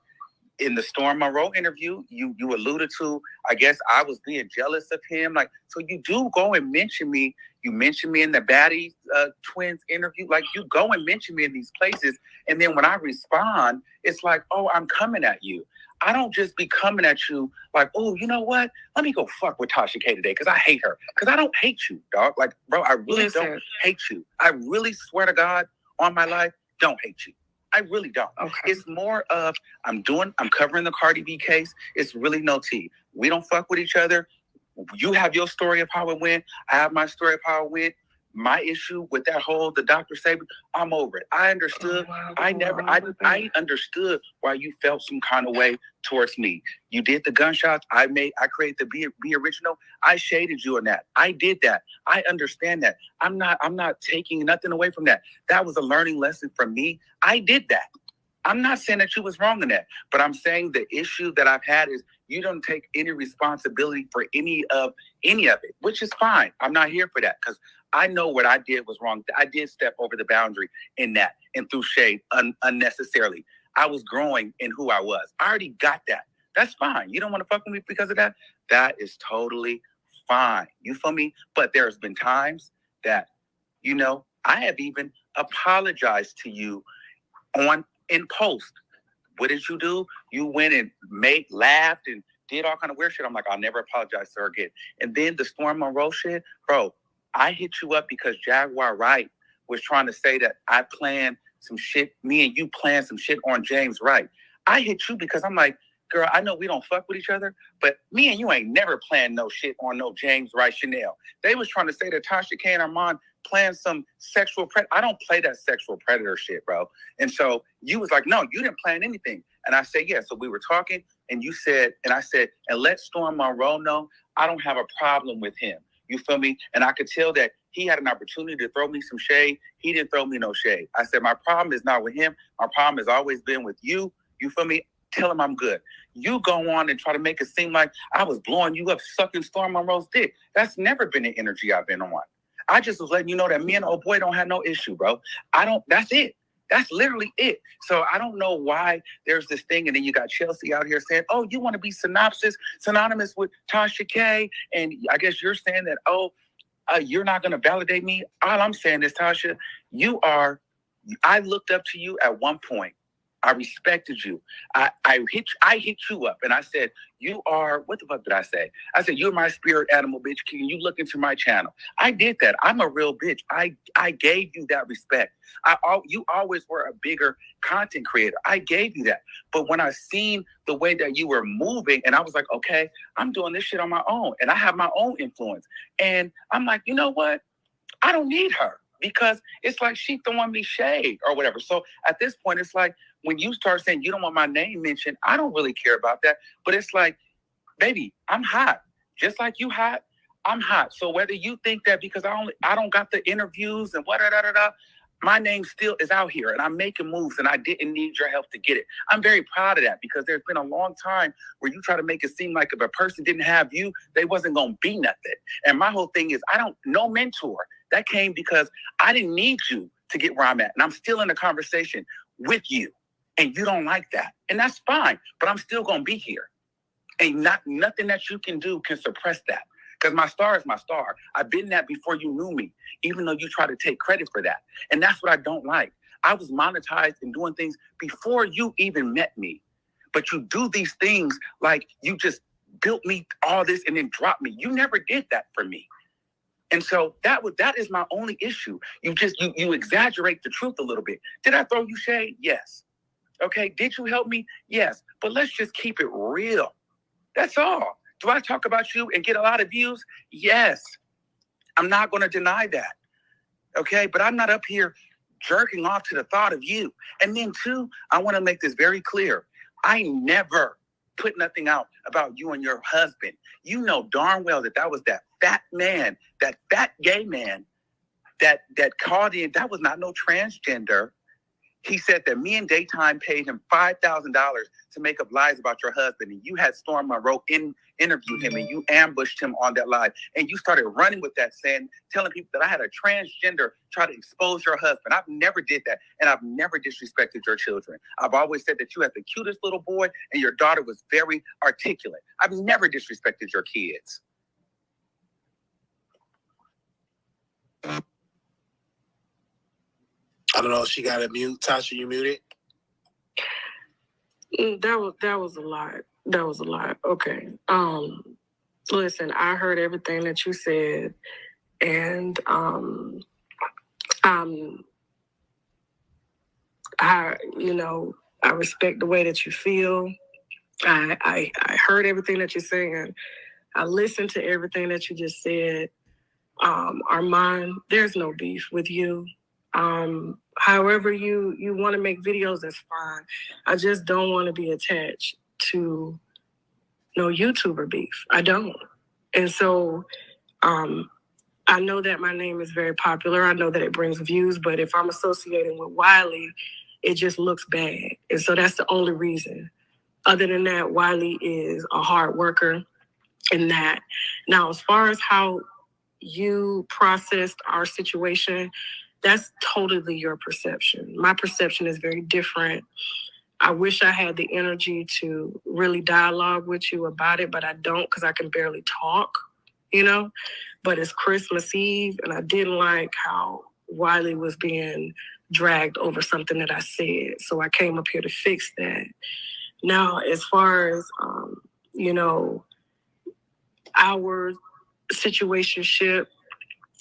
[SPEAKER 4] In the Storm Monroe interview, you alluded to, I guess I was being jealous of him. Like, so you do go and mention me. You mentioned me in the Batty Twins interview. Like, you go and mention me in these places. And then when I respond, it's like, oh, I'm coming at you. I don't just be coming at you like, oh, you know what? Let me go fuck with Tasha K today because I hate her. Because I don't hate you, dog. Like, bro, I really don't hate you. I really swear to God on my life, don't hate you. I really don't. Okay. It's more of I'm covering the Cardi B case. It's really no tea. We don't fuck with each other. You have your story of how it went. I have my story of how it went. My issue with that whole the Dr. Saban, I'm over it. I understood. I understood why you felt some kind of way towards me. You did the gunshots. I created the be original. I shaded you on that. I did that. I understand that. I'm not taking nothing away from that. That was a learning lesson for me. I did that. I'm not saying that you was wrong in that, but I'm saying the issue that I've had is you don't take any responsibility for any of it, which is fine. I'm not here for that because I know what I did was wrong. I did step over the boundary in that and threw shade unnecessarily. I was growing in who I was. I already got that. That's fine. You don't want to fuck with me because of that? That is totally fine. You feel me? But there's been times that, I have even apologized to you in post. What did you do? You went and laughed and did all kind of weird shit. I'm like, I'll never apologize to her again. And then the Storm Monroe shit, bro, I hit you up because Jaguar Wright was trying to say that I planned some shit. Me and you planned some shit on James Wright. I hit you because I'm like, girl, I know we don't fuck with each other, but me and you ain't never planned no shit on no James Wright Chanel. They was trying to say that Tasha K and Armon planned some sexual predator. I don't play that sexual predator shit, bro. And so you was like, no, you didn't plan anything. And I said, yeah. So we were talking and you said, and I said, and let Storm Monroe know I don't have a problem with him. You feel me? And I could tell that he had an opportunity to throw me some shade. He didn't throw me no shade. I said, my problem is not with him. My problem has always been with you. You feel me? Tell him I'm good. You go on and try to make it seem like I was blowing you up, sucking Storm Monroe's dick. That's never been the energy I've been on. I just was letting you know that me and old boy don't have no issue, bro. That's it. That's literally it. So I don't know why there's this thing. And then you got Chelsea out here saying, oh, you want to be synonymous with Tasha K. And I guess you're saying that, oh, you're not going to validate me. All I'm saying is, Tasha, I looked up to you at one point. I respected you. I hit you up and I said, you are, what the fuck did I say? I said, you're my spirit animal, bitch. Can you look into my channel? I did that. I'm a real bitch. I gave you that respect. You always were a bigger content creator. I gave you that. But when I seen the way that you were moving and I was like, okay, I'm doing this shit on my own and I have my own influence. And I'm like, you know what? I don't need her because it's like she throwing me shade or whatever. So at this point, it's like, when you start saying you don't want my name mentioned, I don't really care about that. But it's like, baby, I'm hot. Just like you hot, I'm hot. So whether you think that because I don't got the interviews and my name still is out here and I'm making moves and I didn't need your help to get it. I'm very proud of that because there's been a long time where you try to make it seem like if a person didn't have you, they wasn't going to be nothing. And my whole thing is no mentor. That came because I didn't need you to get where I'm at. And I'm still in a conversation with you. And you don't like that. And that's fine. But I'm still going to be here. And nothing that you can do can suppress that. Because my star is my star. I've been that before you knew me, even though you try to take credit for that. And that's what I don't like. I was monetized and doing things before you even met me. But you do these things like you just built me all this and then dropped me. You never did that for me. And so that is my only issue. You exaggerate the truth a little bit. Did I throw you shade? Yes. Okay, did you help me? Yes. But let's just keep it real. That's all. Do I talk about you and get a lot of views? Yes. I'm not going to deny that. Okay, but I'm not up here jerking off to the thought of you. And then, too, I want to make this very clear. I never put nothing out about you and your husband. You know darn well that was that fat man, that fat gay man that called in. That was not no transgender. He said that me and Daytime paid him $5,000 to make up lies about your husband. And you had Storm Monroe interview him and you ambushed him on that live. And you started running with that, telling people that I had a transgender try to expose your husband. I've never did that. And I've never disrespected your children. I've always said that you had the cutest little boy and your daughter was very articulate. I've never disrespected your kids.
[SPEAKER 1] I don't know if she got a mute. Tasha, you muted?
[SPEAKER 2] That was a lot. That was a lot. Okay. Listen, I heard everything that you said, and I respect the way that you feel. I heard everything that you're saying. I listened to everything that you just said. Armon, there's no beef with you. However you want to make videos, that's fine. I just don't want to be attached to no YouTuber beef. I don't. And so I know that my name is very popular. I know that it brings views, but if I'm associating with Wiley, it just looks bad. And so that's the only reason. Other than that, Wiley is a hard worker in that. Now, as far as how you processed our situation, that's totally your perception. My perception is very different. I wish I had the energy to really dialogue with you about it, but I don't because I can barely talk, But it's Christmas Eve, and I didn't like how Wiley was being dragged over something that I said. So I came up here to fix that. Now, as far as, our situationship,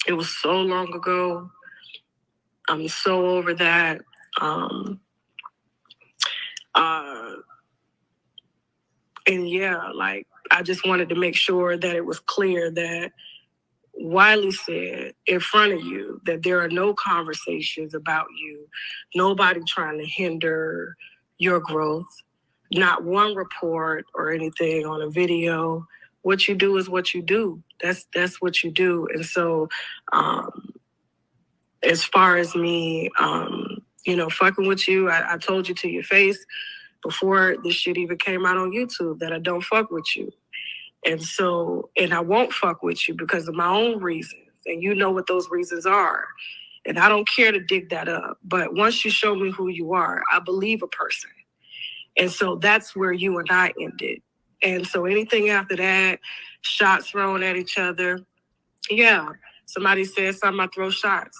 [SPEAKER 2] it was so long ago. I'm so over that. And yeah, I just wanted to make sure that it was clear that Wiley said in front of you that there are no conversations about you, nobody trying to hinder your growth, not one report or anything on a video. What you do is what you do. That's what you do. And so, as far as me, fucking with you, I told you to your face before this shit even came out on YouTube that I don't fuck with you. And so, and I won't fuck with you because of my own reasons. And you know what those reasons are. And I don't care to dig that up. But once you show me who you are, I believe a person. And so that's where you and I ended. And so anything after that, shots thrown at each other, yeah, Somebody says something, I throw shots.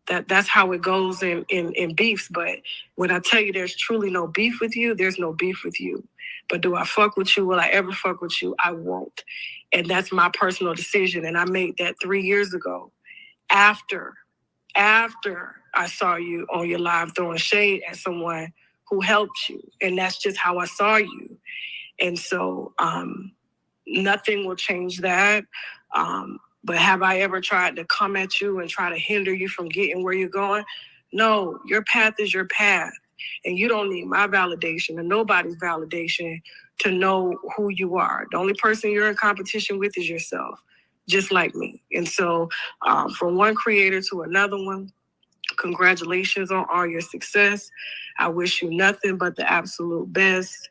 [SPEAKER 2] That's how it goes in beefs. But when I tell you there's truly no beef with you, there's no beef with you. But do I fuck with you? Will I ever fuck with you? I won't. And that's my personal decision. And I made that 3 years ago after I saw you on your live throwing shade at someone who helped you. And that's just how I saw you. And so nothing will change that. But have I ever tried to come at you and try to hinder you from getting where you're going? No, your path is your path. And you don't need my validation or nobody's validation to know who you are. The only person you're in competition with is yourself, just like me. And so from one creator to another one, congratulations on all your success. I wish you nothing but the absolute best.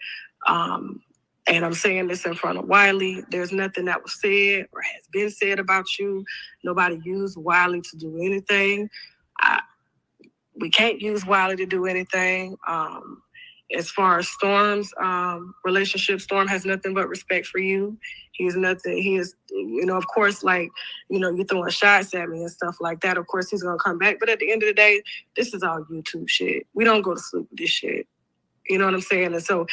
[SPEAKER 2] And I'm saying this in front of Wiley. There's nothing that was said or has been said about you. Nobody used Wiley to do anything. We can't use Wiley to do anything. As far as Storm's relationship, Storm has nothing but respect for you. He is, of course, like, you're throwing shots at me and stuff like that. Of course, he's going to come back. But at the end of the day, this is all YouTube shit. We don't go to sleep with this shit. You know what I'm saying? And so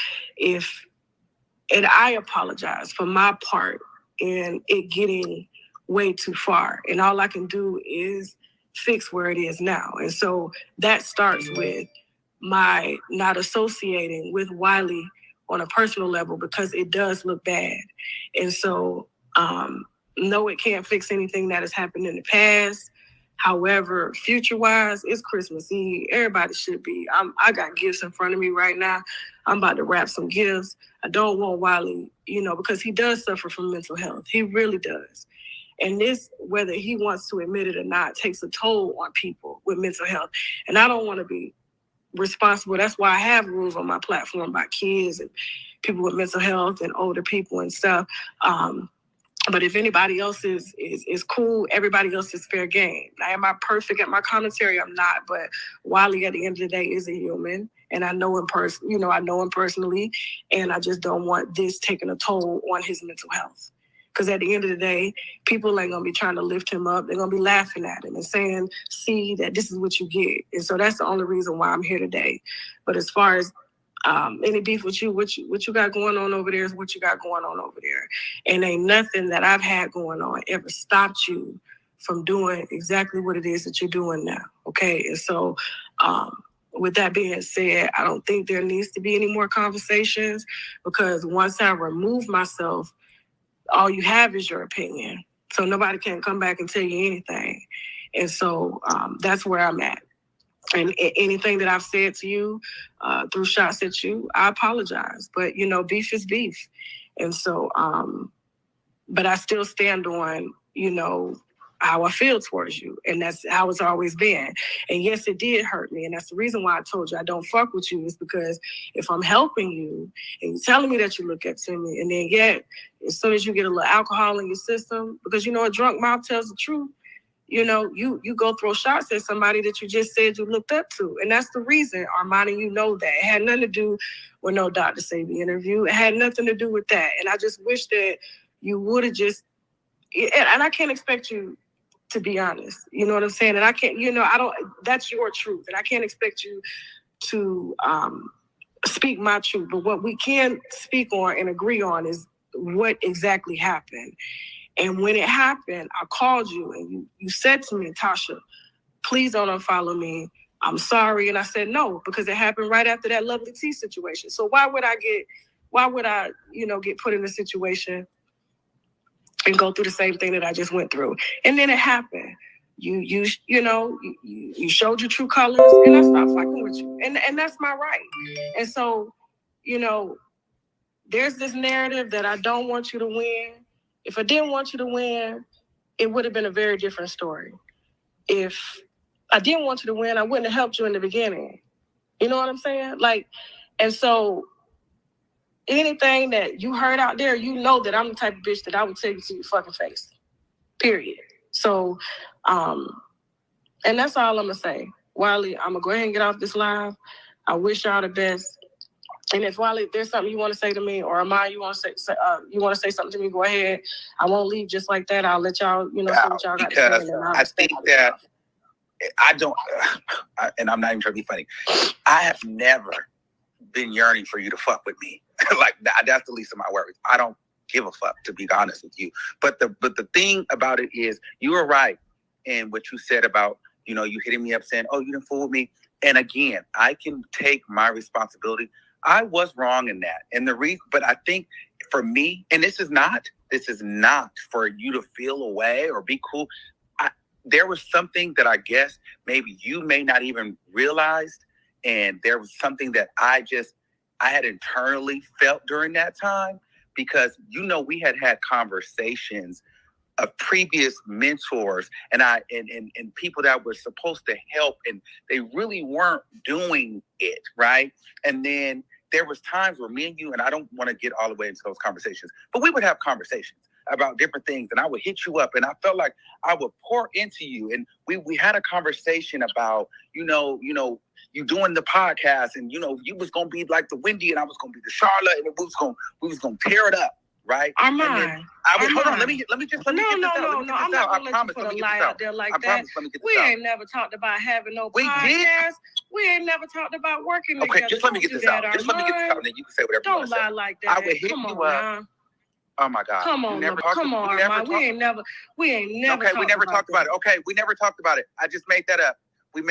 [SPEAKER 2] and I apologize for my part in it getting way too far. And all I can do is fix where it is now. And so that starts with my not associating with Wiley on a personal level because it does look bad. And so, no, it can't fix anything that has happened in the past. However, future-wise, it's Christmas Eve. Everybody should be. I got gifts in front of me right now. I'm about to wrap some gifts. I don't want Wiley, because he does suffer from mental health. He really does. And this, whether he wants to admit it or not, takes a toll on people with mental health. And I don't want to be responsible. That's why I have rules on my platform about kids and people with mental health and older people and stuff. But if anybody else is cool, everybody else is fair game. Now, am I perfect at my commentary? I'm not. But Wiley, at the end of the day, is a human, and I know him personally, and I just don't want this taking a toll on his mental health. Because at the end of the day, people ain't gonna be trying to lift him up. They're gonna be laughing at him and saying, "See, that this is what you get." And so that's the only reason why I'm here today. But as far as any beef with you, what you got going on over there is what you got going on over there. And ain't nothing that I've had going on ever stopped you from doing exactly what it is that you're doing now. Okay. And so with that being said, I don't think there needs to be any more conversations because once I remove myself, all you have is your opinion. So nobody can come back and tell you anything. And so that's where I'm at. And anything that I've said to you through shots at you, I apologize. But, beef is beef. And so, but I still stand on, how I feel towards you. And that's how it's always been. And yes, it did hurt me. And that's the reason why I told you I don't fuck with you is because if I'm helping you and you're telling me that you look up to me and then yet as soon as you get a little alcohol in your system, because, a drunk mouth tells the truth, you go throw shots at somebody that you just said you looked up to. And that's the reason, Armon, and that. It had nothing to do with no Dr. Sabi interview. It had nothing to do with that. And I just wish that you would have just, and I can't expect you to be honest. You know what I'm saying? And I can't, that's your truth. And I can't expect you to speak my truth. But what we can speak on and agree on is what exactly happened. And when it happened, I called you and you said to me, Tasha, please don't unfollow me. I'm sorry. And I said, no, because it happened right after that Lovely Tea situation. So why would I get put in a situation and go through the same thing that I just went through? And then it happened. You showed your true colors and I stopped fucking with you. And that's my right. And so, there's this narrative that I don't want you to win. If I didn't want you to win, it would have been a very different story. If I didn't want you to win, I wouldn't have helped you in the beginning. You know what I'm saying? And so anything that you heard out there, that I'm the type of bitch that I would tell you to your fucking face. Period. So, and that's all I'm going to say. Wiley, I'm going to go ahead and get off this live. I wish y'all the best. And if Wiley, there's something you want to say to me, or Armon, you want to say something to me, go ahead. I won't leave just like that. I'll let y'all, say what y'all got to say.
[SPEAKER 4] Because I think that I don't, and I'm not even trying to be funny. I have never been yearning for you to fuck with me. Like that's the least of my worries. I don't give a fuck, to be honest with you. But the thing about it is, you were right in what you said about, you hitting me up saying, "Oh, you didn't fool with me." And again, I can take my responsibility. I was wrong in that. And but I think for me, and this is not for you to feel away or be cool. There was something that I guess maybe you may not even realized. And there was something that I had internally felt during that time, because, we had conversations of previous mentors and people that were supposed to help, and they really weren't doing it, right? And then there was times where me and you, and I don't want to get all the way into those conversations, but we would have conversations about different things, and I would hit you up, and I felt like I would pour into you, and we had a conversation about, you doing the podcast, and you was gonna be like the Wendy, and I was gonna be the Charlotte, and we was gonna tear it up, right?
[SPEAKER 2] Armon,
[SPEAKER 4] hold on, let me get this out.
[SPEAKER 2] I'm not gonna let you put a lie out there like that. We ain't never talked about having no podcast. We ain't never talked about working together.
[SPEAKER 4] Okay, just let me get this out. Just let me get this out, and then you can say whatever you want to say.
[SPEAKER 2] Don't lie like that.
[SPEAKER 4] I would hit you up. Oh my God!
[SPEAKER 2] Come on, Armon. We ain't never.
[SPEAKER 4] Okay, we never talked about it. Okay, we never talked about it. I just made that up. We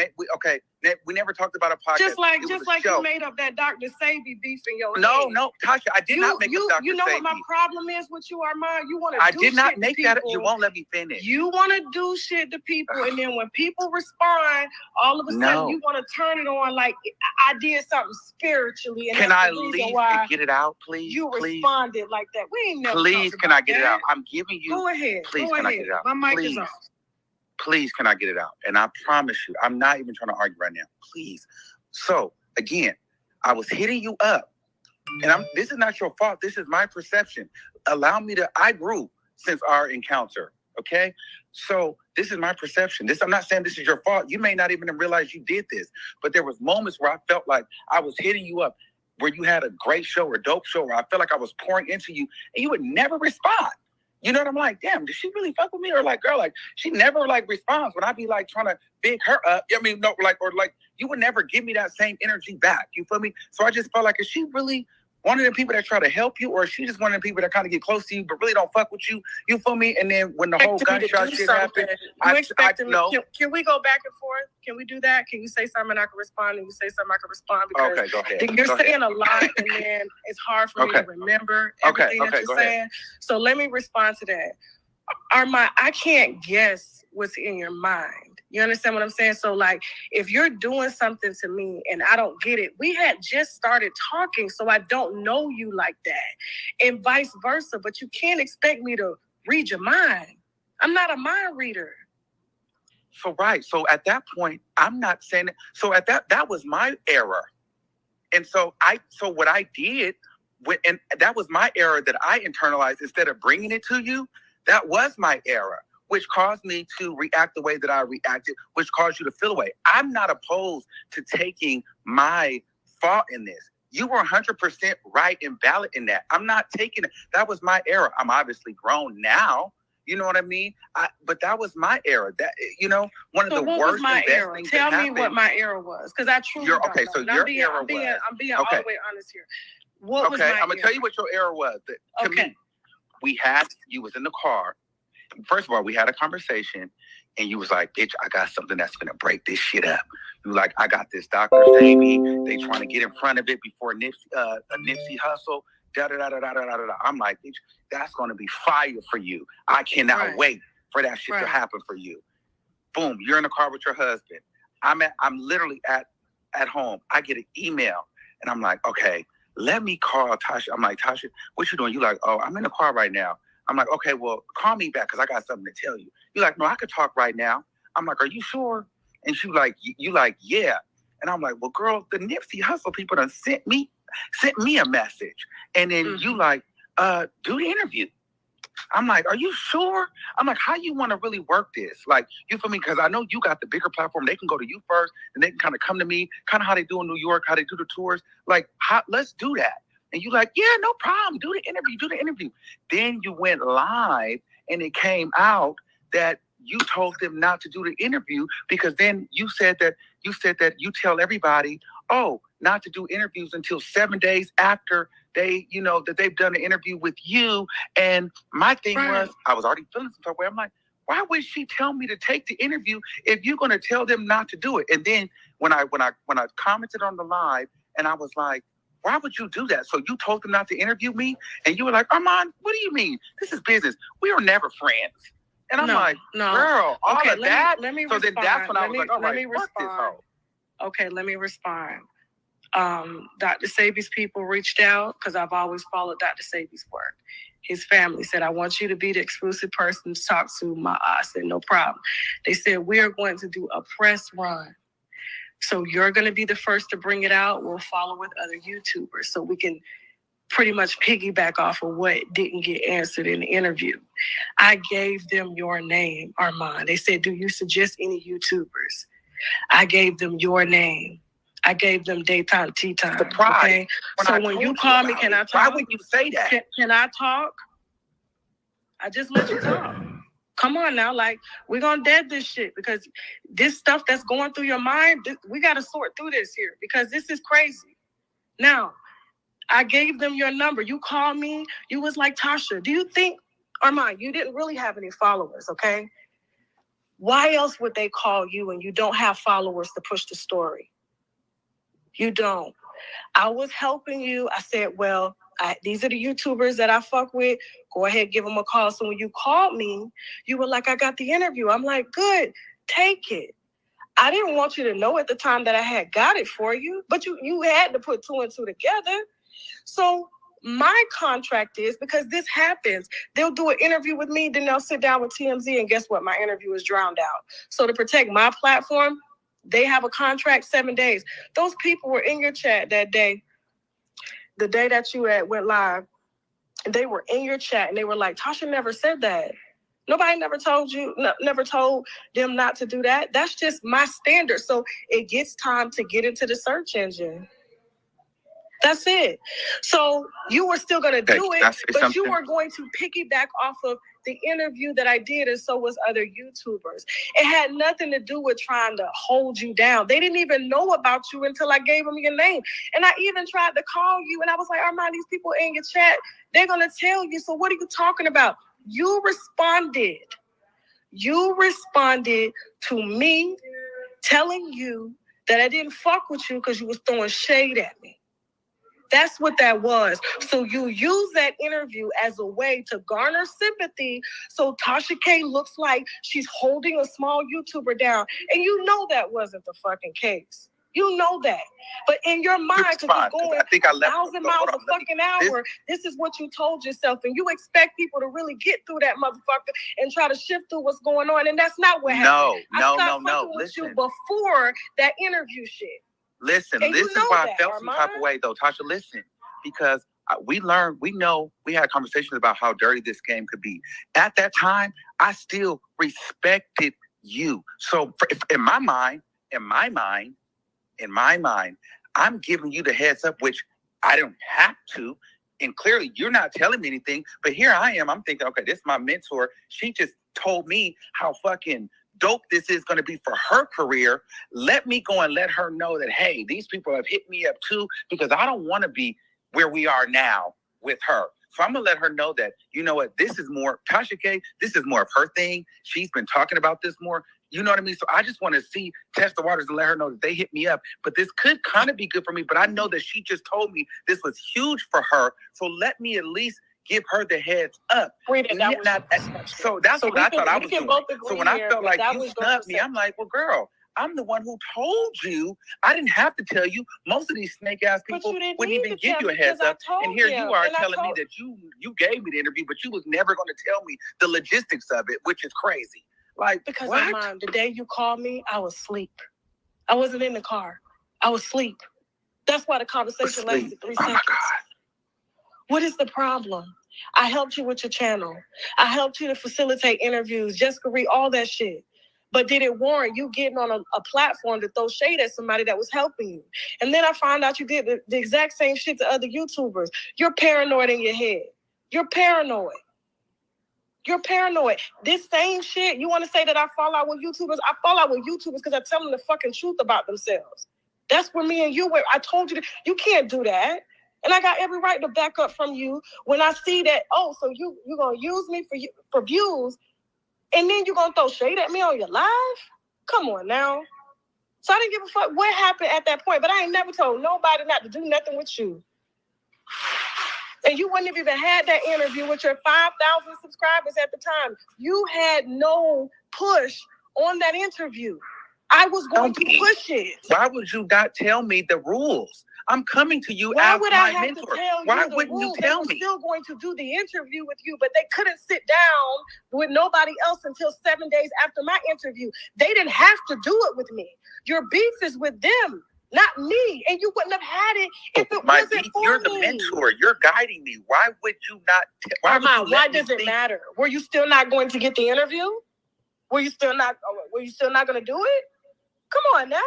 [SPEAKER 4] never talked about a podcast.
[SPEAKER 2] Just like you made up that Dr. Sabi beef in your head.
[SPEAKER 4] No, Tasha, I did not make up Dr. Sabi.
[SPEAKER 2] You know what my problem is with you, Armon? You want to.
[SPEAKER 4] I did not make that up. You won't let me finish.
[SPEAKER 2] You want to do shit to people, and then when people respond, all of a sudden you want to turn it on like I did something spiritually. And
[SPEAKER 4] can I leave and get it out, please?
[SPEAKER 2] You responded like that. We ain't never.
[SPEAKER 4] Please, can I get it out? I'm giving you.
[SPEAKER 2] Go ahead.
[SPEAKER 4] Please, can I get it out?
[SPEAKER 2] My mic is off.
[SPEAKER 4] Please, can I get it out? And I promise you, I'm not even trying to argue right now. Please. So, again, I was hitting you up. And this is not your fault. This is my perception. I grew since our encounter. Okay? So, this is my perception. I'm not saying this is your fault. You may not even realize you did this. But there was moments where I felt like I was hitting you up, where you had a great show or dope show, where I felt like I was pouring into you, and you would never respond. You know what I'm like? Damn, did she really fuck with me? Or like, girl, like, she never like responds when I be like trying to big her up. I mean, no, like, or like, you would never give me that same energy back. You feel me? So I just felt like, is she really one of the people that try to help you, or is she just one of the people that kind of get close to you but really don't fuck with you? You feel me? And then when the whole gunshot shit happened, I know.
[SPEAKER 2] Can we go back and forth? Can we do that? Can you say something and I can respond, and you say something I can respond? Because
[SPEAKER 4] okay, go ahead.
[SPEAKER 2] You're saying a lot, and then it's hard for me to remember everything that you're saying. Ahead. So let me respond to that. Armon, I can't guess what's in your mind. You understand what I'm saying? So, like, if you're doing something to me and I don't get it, we had just started talking, so I don't know you like that, and vice versa. But you can't expect me to read your mind. I'm not a mind reader.
[SPEAKER 4] So, right. So at that point, I'm not saying it. So at that was my error. And so what I did, and that was my error that I internalized instead of bringing it to you. That was my error, which caused me to react the way that I reacted, which caused you to feel away. I'm not opposed to taking my fault in this. You were 100% right and valid in that. I'm not taking it. That was my error. I'm obviously grown now. You know what I mean? But that was my error. That, one of the worst and best things that happened. Tell me
[SPEAKER 2] what my error was, because I truly don't know.
[SPEAKER 4] So your error was.
[SPEAKER 2] I'm being all the way honest here. What was my error?
[SPEAKER 4] I'm going to tell you what your error was. To me, you was in the car. First of all, we had a conversation, and you was like, bitch, I got something that's going to break this shit up. You were like, I got this Dr. Sabi. They trying to get in front of it before a Nipsey hustle. Da-da-da-da-da-da-da-da. I'm like, bitch, that's going to be fire for you. I cannot wait for that shit to happen for you. Boom, you're in the car with your husband. I'm literally at home. I get an email, and I'm like, okay, let me call Tasha. I'm like, Tasha, what you doing? You like, oh, I'm in the car right now. I'm like, okay, well, call me back because I got something to tell you. You're like, no, I could talk right now. I'm like, are you sure? And she like, you like, yeah. And I'm like, well, girl, the Nipsey Hustle people done sent me a message. And then you like, do the interview. I'm like, are you sure? I'm like, how you want to really work this? Like, you feel me? Because I know you got the bigger platform. They can go to you first, and they can kind of come to me, kind of how they do in New York, how they do the tours. Like, let's do that. And you like, yeah, no problem. Do the interview. Then you went live, and it came out that you told them not to do the interview because then you said that you tell everybody, oh, not to do interviews until 7 days after they, that they've done an interview with you. And my thing was, I was already feeling some type of way. I'm like, why would she tell me to take the interview if you're going to tell them not to do it? And then when I commented on the live, and I was like, why would you do that? So you told them not to interview me, and you were like, Armon, what do you mean? This is business. We were never friends. And I'm like, girl, all of that.
[SPEAKER 2] Let me
[SPEAKER 4] so
[SPEAKER 2] respond.
[SPEAKER 4] Then that's when I was like, all right, fuck this hoe.
[SPEAKER 2] Okay, let me respond. Dr. Sabi's people reached out because I've always followed Dr. Sabi's work. His family said, I want you to be the exclusive person to talk to. I said, no problem. They said, we are going to do a press run. So you're going to be the first to bring it out. We'll follow with other YouTubers so we can pretty much piggyback off of what didn't get answered in the interview. I gave them your name, Armon. They said, do you suggest any YouTubers? I gave them your name. I gave them daytime, tea time.
[SPEAKER 4] Surprise.
[SPEAKER 2] Okay? So when you call me, can I talk?
[SPEAKER 4] Why would you say that?
[SPEAKER 2] Can I talk? I just let you talk. Come on now, like, we're going to dead this shit because this stuff that's going through your mind, we got to sort through this here because this is crazy. Now, I gave them your number. You called me. You was like, Tasha, do you think, Armon, you didn't really have any followers, okay? Why else would they call you when you don't have followers to push the story? You don't. I was helping you. I said, well, these are the YouTubers that I fuck with. Go ahead, give them a call. So when you called me, you were like, I got the interview. I'm like, good, take it. I didn't want you to know at the time that I had got it for you, but you had to put two and two together. So my contract is, because this happens, they'll do an interview with me, then they'll sit down with TMZ, and guess what? My interview is drowned out. So to protect my platform, they have a contract 7 days. Those people were in your chat that day, the day that you went live. They were in your chat, and they were like, Tasha never said that. Nobody never told them not to do that. That's just my standard. So it gets time to get into the search engine. That's it. So you were still going to do it, but you were going to piggyback off of the interview that I did, and so was other YouTubers. It had nothing to do with trying to hold you down. They didn't even know about you until I gave them your name. And I even tried to call you, and I was like, Armon, these people in your chat, they're going to tell you. So what are you talking about? You responded. You responded to me telling you that I didn't fuck with you because you was throwing shade at me. That's what that was. So you use that interview as a way to garner sympathy. So Tasha K looks like she's holding a small YouTuber down. And you know that wasn't the fucking case. You know that. But in your mind, because you're going 1,000 miles a fucking hour, this is what you told yourself. And you expect people to really get through that motherfucker and try to shift through what's going on. And that's not what happened. I stopped fucking with you before that interview shit.
[SPEAKER 4] Listen, this is why I felt some type of way, though. Tasha, listen, because we had conversations about how dirty this game could be. At that time, I still respected you. So in my mind, I'm giving you the heads up, which I don't have to. And clearly, you're not telling me anything. But here I am. I'm thinking, okay, this is my mentor. She just told me how fucking dope this is going to be for her career. Let me go and let her know that, hey, these people have hit me up too, because I don't want to be where we are now with her. So I'm going to let her know that, you know what, this is more, Tasha K, this is more of her thing. She's been talking about this more. You know what I mean? So I just want to test the waters and let her know that they hit me up. But this could kind of be good for me. But I know that she just told me this was huge for her. So let me at least give her the heads up. So that's what I thought I was doing. So when I felt like you snubbed me, I'm like, well, girl, I'm the one who told you. I didn't have to tell you. Most of these snake ass people wouldn't even give you a heads up. And here you are telling me that you gave me the interview, but you was never going to tell me the logistics of it, which is crazy. Like,
[SPEAKER 2] because Armon, the day you called me, I was asleep. I wasn't in the car. I was asleep. That's why the conversation lasted 3 seconds. What is the problem? I helped you with your channel. I helped you to facilitate interviews, Jessica Reed, all that shit. But did it warrant you getting on a platform to throw shade at somebody that was helping you? And then I found out you did the exact same shit to other YouTubers. You're paranoid in your head. You're paranoid. You're paranoid. This same shit, you want to say that I fall out with YouTubers? I fall out with YouTubers because I tell them the fucking truth about themselves. That's where me and you were. I told you, you can't do that. And I got every right to back up from you when I see that, oh, so you're going to use me for views, and then you're going to throw shade at me on your live? Come on now. So I didn't give a fuck what happened at that point, but I ain't never told nobody not to do nothing with you. And you wouldn't have even had that interview with your 5,000 subscribers at the time. You had no push on that interview. I was going to push it.
[SPEAKER 4] Why would you not tell me the rules? I'm coming to you
[SPEAKER 2] Why
[SPEAKER 4] as
[SPEAKER 2] would
[SPEAKER 4] my
[SPEAKER 2] I have
[SPEAKER 4] mentor.
[SPEAKER 2] to tell
[SPEAKER 4] Why
[SPEAKER 2] you the
[SPEAKER 4] wouldn't
[SPEAKER 2] rules?
[SPEAKER 4] you tell
[SPEAKER 2] They were
[SPEAKER 4] me?
[SPEAKER 2] still going to do the interview with you, but they couldn't sit down with nobody else until 7 days after my interview. They didn't have to do it with me. Your beef is with them, not me. And you wouldn't have had it if it wasn't for
[SPEAKER 4] You're
[SPEAKER 2] me.
[SPEAKER 4] the mentor. You're guiding me. Why would you not?
[SPEAKER 2] Armon, why does it matter? Were you still not going to get the interview? Were you still not going to do it? Come on now.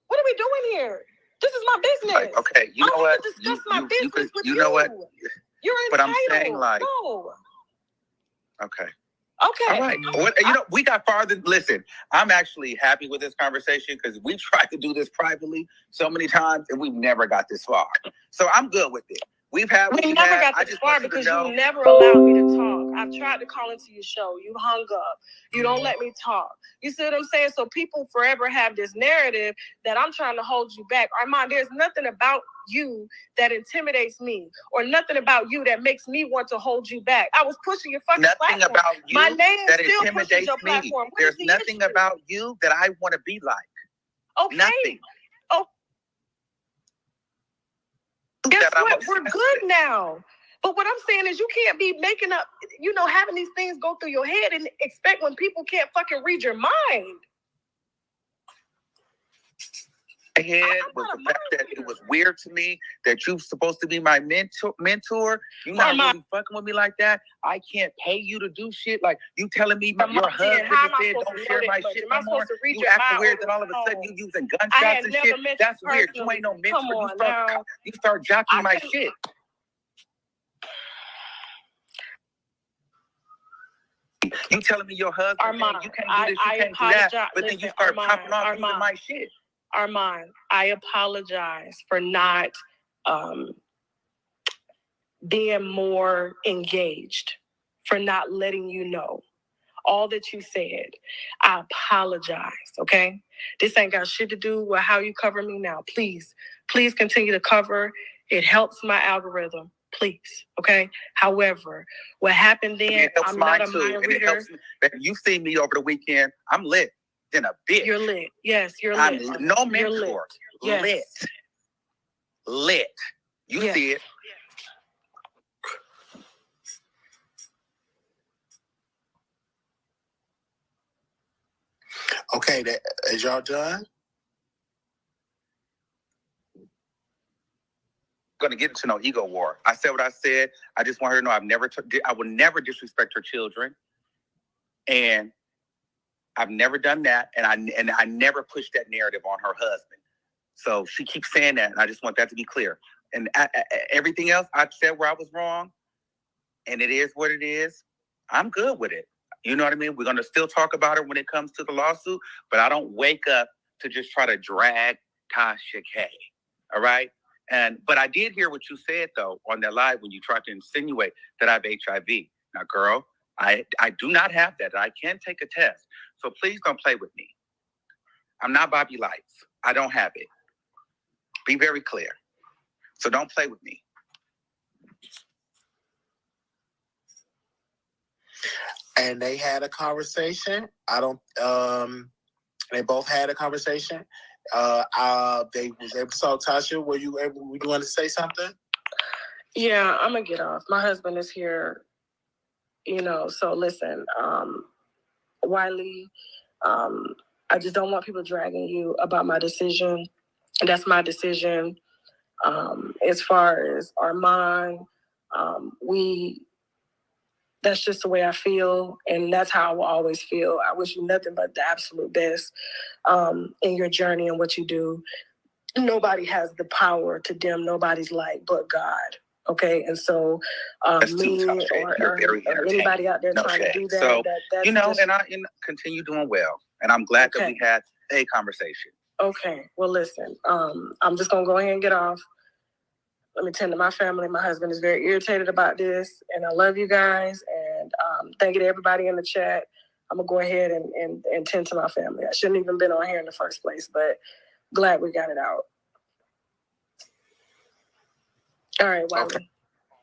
[SPEAKER 2] What are we doing here? This is my business.
[SPEAKER 4] Like, okay, you know what?
[SPEAKER 2] I don't have to discuss my business with you.
[SPEAKER 4] You know what?
[SPEAKER 2] You're entitled.
[SPEAKER 4] But I'm saying, like,
[SPEAKER 2] no.
[SPEAKER 4] Okay.
[SPEAKER 2] Okay.
[SPEAKER 4] All right. We got farther. Listen, I'm actually happy with this conversation because we tried to do this privately so many times and we've never got this far. So I'm good with it. We never got this far because you never allowed me to talk. I've tried to call into your show. You hung up. You don't let me talk. You see what I'm saying? So people forever have this narrative that I'm trying to hold you back. Armon, there's nothing about you that intimidates me or nothing about you that makes me want to hold you back. I was pushing your fucking platform. Nothing about you my name that still intimidates your me. Platform. There's nothing about you that I want to be like. Okay. Nothing. Oh. Guess what? We're good now. But what I'm saying is you can't be making up, having these things go through your head and expect when people can't fucking read your mind. My head was the fact that it was weird to me that you're supposed to be my mentor. You're not really fucking with me like that. I can't pay you to do shit. Like you telling me your husband said don't share my shit no more. You acting weird that all of a sudden you using gunshots and shit. That's weird. You ain't no mentor. You start jocking my shit. You telling me your husband Armon, you can't do this, you can't do that, but then you start popping off using my shit. Armon, I apologize for not being more engaged, for not letting you know all that you said. I apologize, okay? This ain't got shit to do with how you cover me now. Please continue to cover. It helps my algorithm. Please, okay? However, what happened then, I'm not a mind reader. You see me over the weekend, I'm lit. Than a bitch. You're lit. Yes, you're lit. I'm no mentor. Lit. Yes. Lit. You see it.
[SPEAKER 5] Okay, is y'all done?
[SPEAKER 4] Going to get into no ego war. I said what I said. I just want her to know I will never disrespect her children. And I've never done that, and I never pushed that narrative on her husband. So she keeps saying that, and I just want that to be clear. And everything else, I said where I was wrong, and it is what it is. I'm good with it. You know what I mean? We're going to still talk about it when it comes to the lawsuit, but I don't wake up to just try to drag Tasha K. All right? But I did hear what you said, though, on that live when you tried to insinuate that I have HIV. Now, girl, I do not have that. I can take a test. So please don't play with me. I'm not Bobby Lights. I don't have it. Be very clear. So don't play with me.
[SPEAKER 5] And they had a conversation. They both had a conversation. They was able to talk. Tasha, were you want to say something?
[SPEAKER 2] Yeah, I'm gonna get off. My husband is here. So listen, Wiley, I just don't want people dragging you about my decision. That's my decision. As far as Armon, That's just the way I feel, and that's how I will always feel. I wish you nothing but the absolute best in your journey and what you do. Nobody has the power to dim nobody's light but God. Okay, and so me or anybody out there trying to do that,
[SPEAKER 4] so,
[SPEAKER 2] that's
[SPEAKER 4] and I continue doing well, and I'm glad that we had a conversation.
[SPEAKER 2] Okay, well, listen, I'm just gonna go ahead and get off. Let me tend to my family. My husband is very irritated about this, and I love you guys. And thank you to everybody in the chat. I'm gonna go ahead and tend to my family. I shouldn't even been on here in the first place, but glad we got it out. All right, Wiley.
[SPEAKER 4] Okay.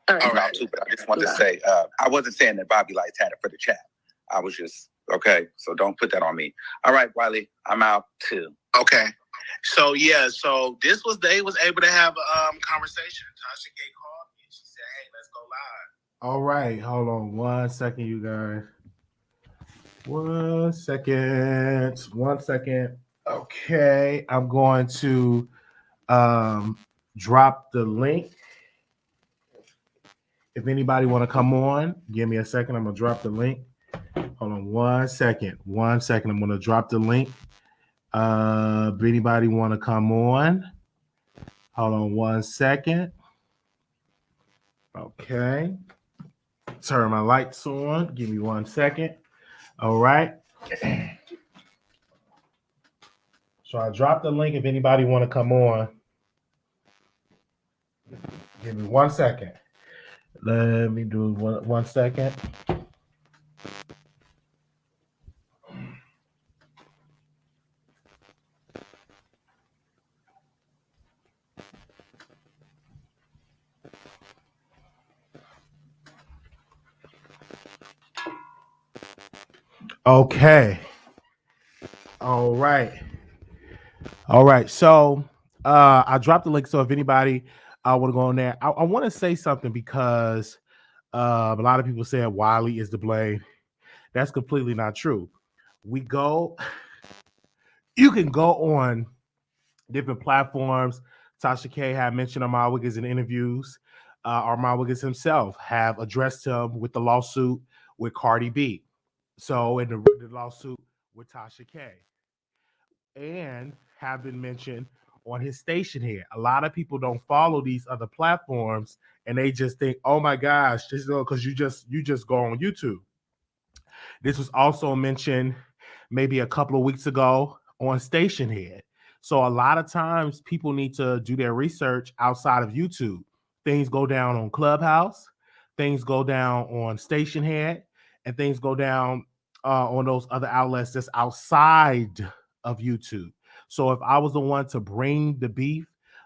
[SPEAKER 4] All right, too, but I just want to say, I wasn't saying that Bobby Lights had it for the chat. I was just, okay, so don't put that on me. All right, Wiley, I'm out too.
[SPEAKER 5] Okay. So this was they was able to have a conversation. Tasha K called me and she said, "Hey, let's go live."
[SPEAKER 3] All right, hold on 1 second, you guys. 1 second. 1 second. Okay, I'm going to drop the link. If anybody want to come on, give me a second. I'm gonna drop the link. Hold on 1 second. 1 second. I'm gonna drop the link. If anybody want to come on, hold on 1 second. Okay. Turn my lights on. Give me 1 second. All right. So I dropped the link. If anybody want to come on, give me 1 second. Let me do 1 second. Okay. All right. So I dropped the link. So if anybody want to go on there, I want to say something because a lot of people said Wiley is the blame. That's completely not true. You can go on different platforms. Tasha K had mentioned Armon Wiggins in interviews. Armon Wiggins himself have addressed him with the lawsuit with Cardi B. So in the lawsuit with Tasha K. And have been mentioned on his station here. A lot of people don't follow these other platforms and they just think, oh my gosh, just because you just go on YouTube. This was also mentioned maybe a couple of weeks ago on Station Head. So a lot of times people need to do their research outside of YouTube. Things go down on Clubhouse, things go down on Station Head, and things go down on those other outlets that's outside of YouTube. So if I was the one to bring the beef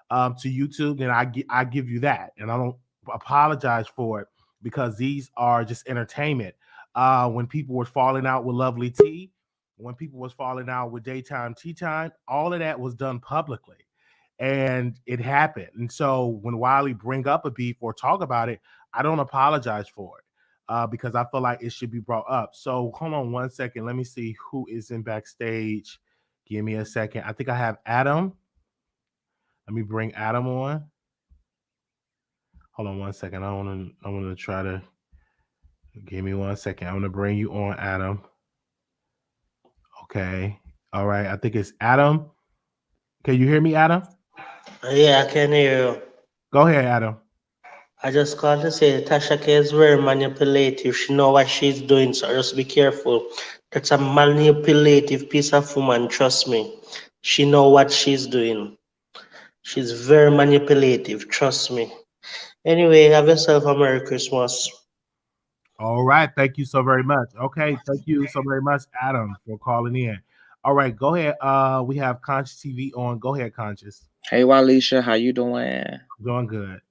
[SPEAKER 3] to YouTube, then I give you that, and I don't apologize for it because these are just entertainment. When people were falling out with Lovely T, when people was falling out with Daytime Tea Time, all of that was done publicly, and it happened. And so when Wiley bring up a beef or talk about it, I don't apologize for it because I feel like it should be brought up. So hold on 1 second. Let me see who is in backstage. Give me a second. I think I have Adam. Let me bring Adam on. Hold on 1 second. I want to try to. Give me 1 second. I'm going to bring you on, Adam. Okay. All right. I think it's Adam. Can you hear me, Adam?
[SPEAKER 6] Yeah, I can hear you.
[SPEAKER 3] Go ahead, Adam.
[SPEAKER 6] I just called to say Tasha K is very manipulative. She know what she's doing, so just be careful. That's a manipulative piece of woman, trust me. She know what she's doing. She's very manipulative, trust me. Anyway, have yourself a Merry Christmas.
[SPEAKER 3] All right. Thank you so very much. Okay. Thank you so very much, Adam, for calling in. All right. Go ahead. We have Conscious TV on. Go ahead, Conscious.
[SPEAKER 7] Hey, Walisha, how you doing?
[SPEAKER 3] Doing good.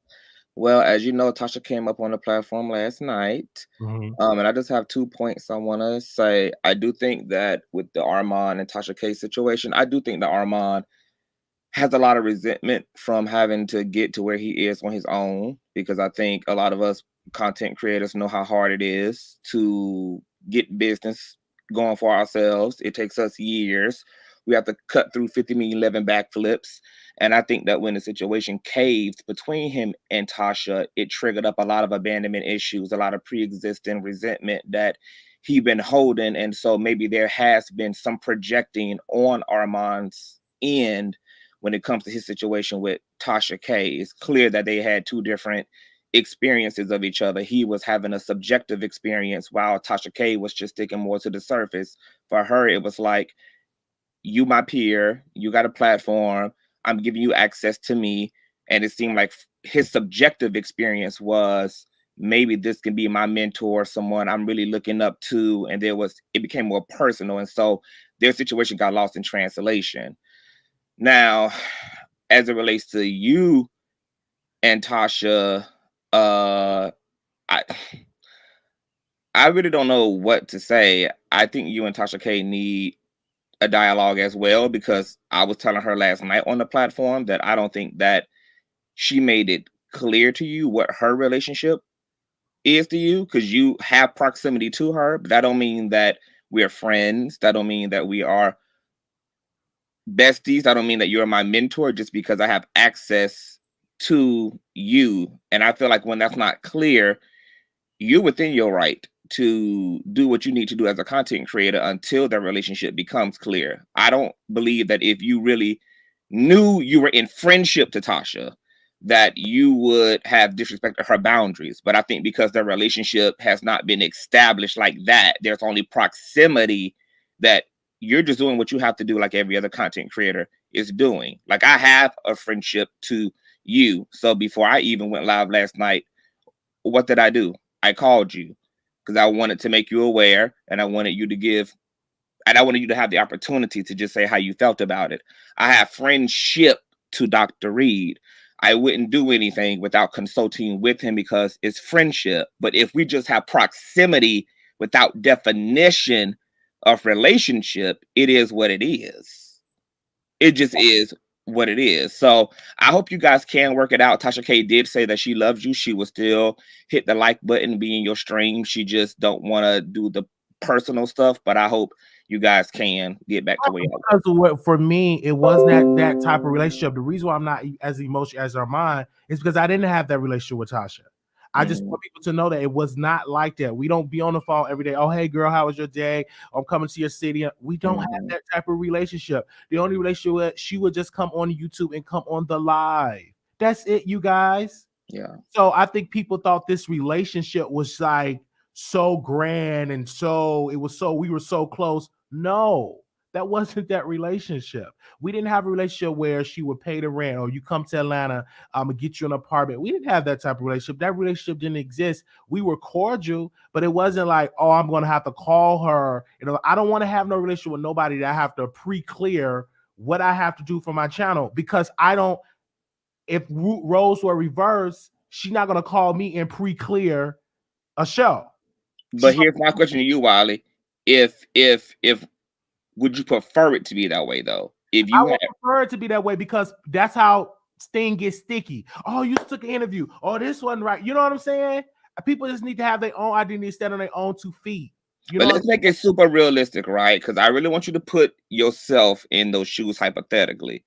[SPEAKER 7] Well, as you know, Tasha came up on the platform last night.
[SPEAKER 3] Mm-hmm.
[SPEAKER 7] And I just have 2 points I want to say. I do think that with the Armon and Tasha K situation, I do think that Armon has a lot of resentment from having to get to where he is on his own, because I think a lot of us content creators know how hard it is to get business going for ourselves. It takes us years. we have to cut through 50 million 11 backflips. And I think that when the situation caved between him and Tasha, it triggered up a lot of abandonment issues, a lot of pre-existing resentment that he been holding. And so maybe there has been some projecting on Armon's end when it comes to his situation with Tasha K. It's clear that they had two different experiences of each other. He was having a subjective experience while Tasha K was just sticking more to the surface. For her, it was like, you my peer, you got a platform, I'm giving you access to me. And it seemed like his subjective experience was, maybe this can be my mentor, someone I'm really looking up to. And it became more personal. And so their situation got lost in translation. Now, as it relates to you and Tasha, I really don't know what to say. I think you and Tasha K need a dialogue as well, because I was telling her last night on the platform that I don't think that she made it clear to you what her relationship is to you, because you have proximity to her, but that don't mean that we're friends. That don't mean that we are besties. I don't mean that you're my mentor just because I have access to you. And I feel like when that's not clear, you're within your right to do what you need to do as a content creator until the relationship becomes clear. I don't believe that if you really knew you were in friendship to Tasha, that you would have disrespected her boundaries. But I think because their relationship has not been established like that, there's only proximity, that you're just doing what you have to do like every other content creator is doing. Like, I have a friendship to you. So before I even went live last night, what did I do? I called you because I wanted to make you aware, and I wanted you to have the opportunity to just say how you felt about it. I have friendship to Dr. Reed. I wouldn't do anything without consulting with him because it's friendship. But if we just have proximity without definition of relationship, it is what it is. It just is what it is. So I hope you guys can work it out. Tasha K did say that she loves you. She will still hit the like button, be in your stream. She just don't want to do the personal stuff, but I hope you guys can get back to where
[SPEAKER 3] because for me, it wasn't that type of relationship. The reason why I'm not as emotional as Armon is because I didn't have that relationship with Tasha. I just want people to know that it was not like that. We don't be on the phone every day. Oh, hey, girl, how was your day? I'm coming to your city. We don't have that type of relationship. The only relationship, she would just come on YouTube and come on the live. That's it, you guys.
[SPEAKER 7] Yeah.
[SPEAKER 3] So I think people thought this relationship was like so grand and we were so close. No, that wasn't that relationship. We didn't have a relationship where she would pay the rent or you come to Atlanta, I'm gonna get you an apartment. We didn't have that type of relationship. That relationship didn't exist. We were cordial, but it wasn't like, oh, I'm gonna have to call her. I don't want to have no relationship with nobody that I have to pre-clear what I have to do for my channel, because I don't. If roles were reversed, she's not gonna call me and pre-clear a show.
[SPEAKER 7] But here's my question to you, Wiley. If would you prefer it to be that way though? If you
[SPEAKER 3] I would prefer it to be that way because that's how Sting gets sticky. Oh, you took an interview. Oh, this wasn't right. You know what I'm saying? People just need to have their own identity, stand on their own 2 feet.
[SPEAKER 7] But let's make it super realistic, right? Because I really want you to put yourself in those shoes hypothetically.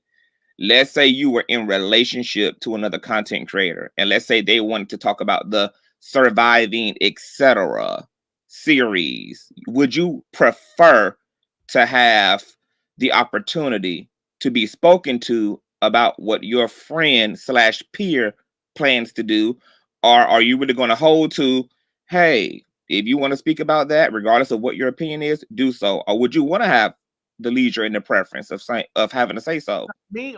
[SPEAKER 7] Let's say you were in relationship to another content creator, and let's say they wanted to talk about the Surviving, etc. series. Would you prefer to have the opportunity to be spoken to about what your friend / peer plans to do? Or are you really going to hold to, hey, if you want to speak about that, regardless of what your opinion is, do so? Or would you want to have the leisure and the preference of having to say so?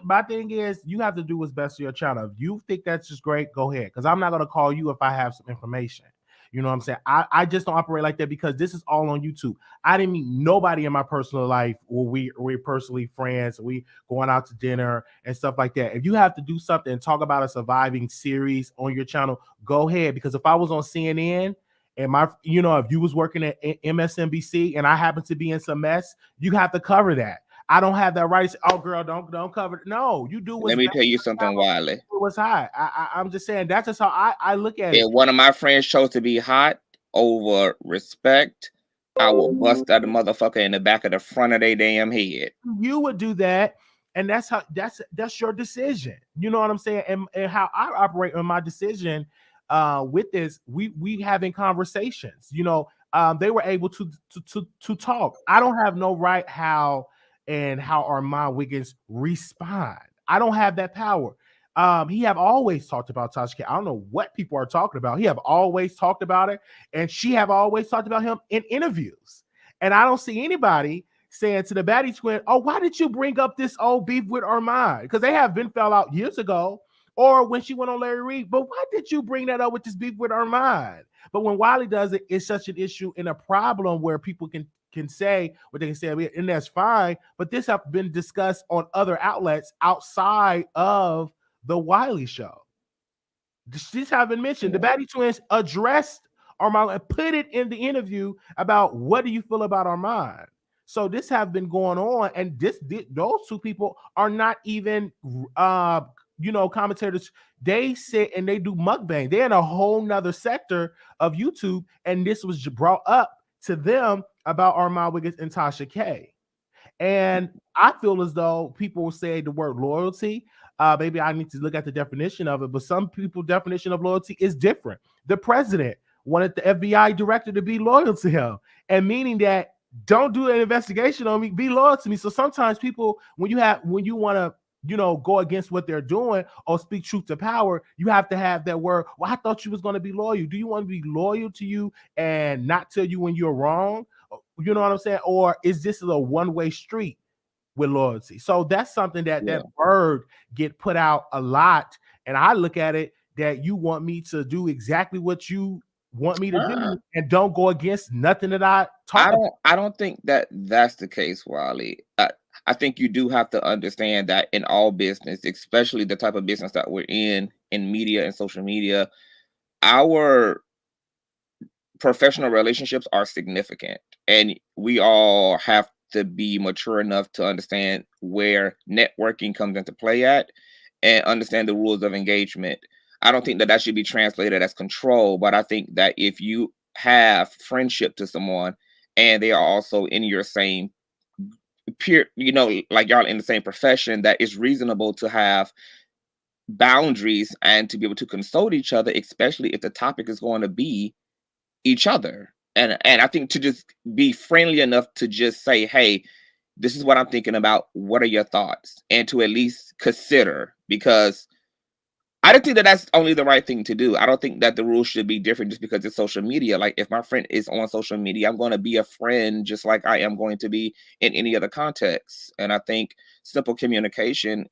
[SPEAKER 3] My thing is, you have to do what's best for your channel. If you think that's just great, go ahead. Because I'm not going to call you if I have some information. You know what I'm saying? I just don't operate like that because this is all on YouTube. I didn't meet nobody in my personal life where we're personally friends. We going out to dinner and stuff like that. If you have to do something and talk about a surviving series on your channel, go ahead. Because if I was on CNN and if you was working at MSNBC and I happen to be in some mess, you have to cover that. I don't have that right to say, oh, girl, don't cover it. No, you do.
[SPEAKER 7] Let me tell you something, Wiley.
[SPEAKER 3] It was hot. I'm just saying that's just how I look at it.
[SPEAKER 7] One of my friends chose to be hot over respect, I will bust that motherfucker in the back of the front of their damn head.
[SPEAKER 3] You would do that, and that's your decision. You know what I'm saying? And how I operate on my decision with this, we having conversations. You know, they were able to talk. I don't have no right how Armon Wiggins respond. I don't have that power. He have always talked about Tasha K. I don't know what people are talking about. He have always talked about it, and she have always talked about him in interviews. And I don't see anybody saying to the Batty Twin, "Oh, why did you bring up this old beef with Armon?" Because they have been fell out years ago, or when she went on Larry Reid. But why did you bring that up with this beef with Armon? But when Wiley does it, it's such an issue and a problem where people can say what they can say, and that's fine. But this have been discussed on other outlets outside of the Wiley Show. This have been mentioned. The Batty Twins addressed Armon and put it in the interview about what do you feel about Armon. So this have been going on, and those two people are not even commentators. They sit and they do mukbang. They're in a whole nother sector of YouTube, and this was brought up to them about Armon Wiggins and Tasha K. And I feel as though people will say the word loyalty. Maybe I need to look at the definition of it, but some people's definition of loyalty is different. The president wanted the FBI director to be loyal to him, and meaning that don't do an investigation on me, be loyal to me. So sometimes people, when you want to, go against what they're doing or speak truth to power, you have to have that word. Well, I thought you was going to be loyal. Do you want to be loyal to you and not tell you when you're wrong? You know what I'm saying? Or is this a one-way street with loyalty? So that's something that word get put out a lot. And I look at it that you want me to do exactly what you want me to do and don't go against nothing that I talk about.
[SPEAKER 7] I don't think that that's the case, Wiley. I think you do have to understand that in all business, especially the type of business that we're in media and social media, our professional relationships are significant, and we all have to be mature enough to understand where networking comes into play at and understand the rules of engagement. I don't think that should be translated as control, but I think that if you have friendship to someone and they are also in your same peer, like y'all in the same profession, that it's reasonable to have boundaries and to be able to consult each other, especially if the topic is going to be each other. And I think to just be friendly enough to just say, hey, this is what I'm thinking about. What are your thoughts? And to at least consider, because I don't think that that's only the right thing to do. I don't think that the rules should be different just because it's social media. Like if my friend is on social media, I'm going to be a friend just like I am going to be in any other context. And I think simple communication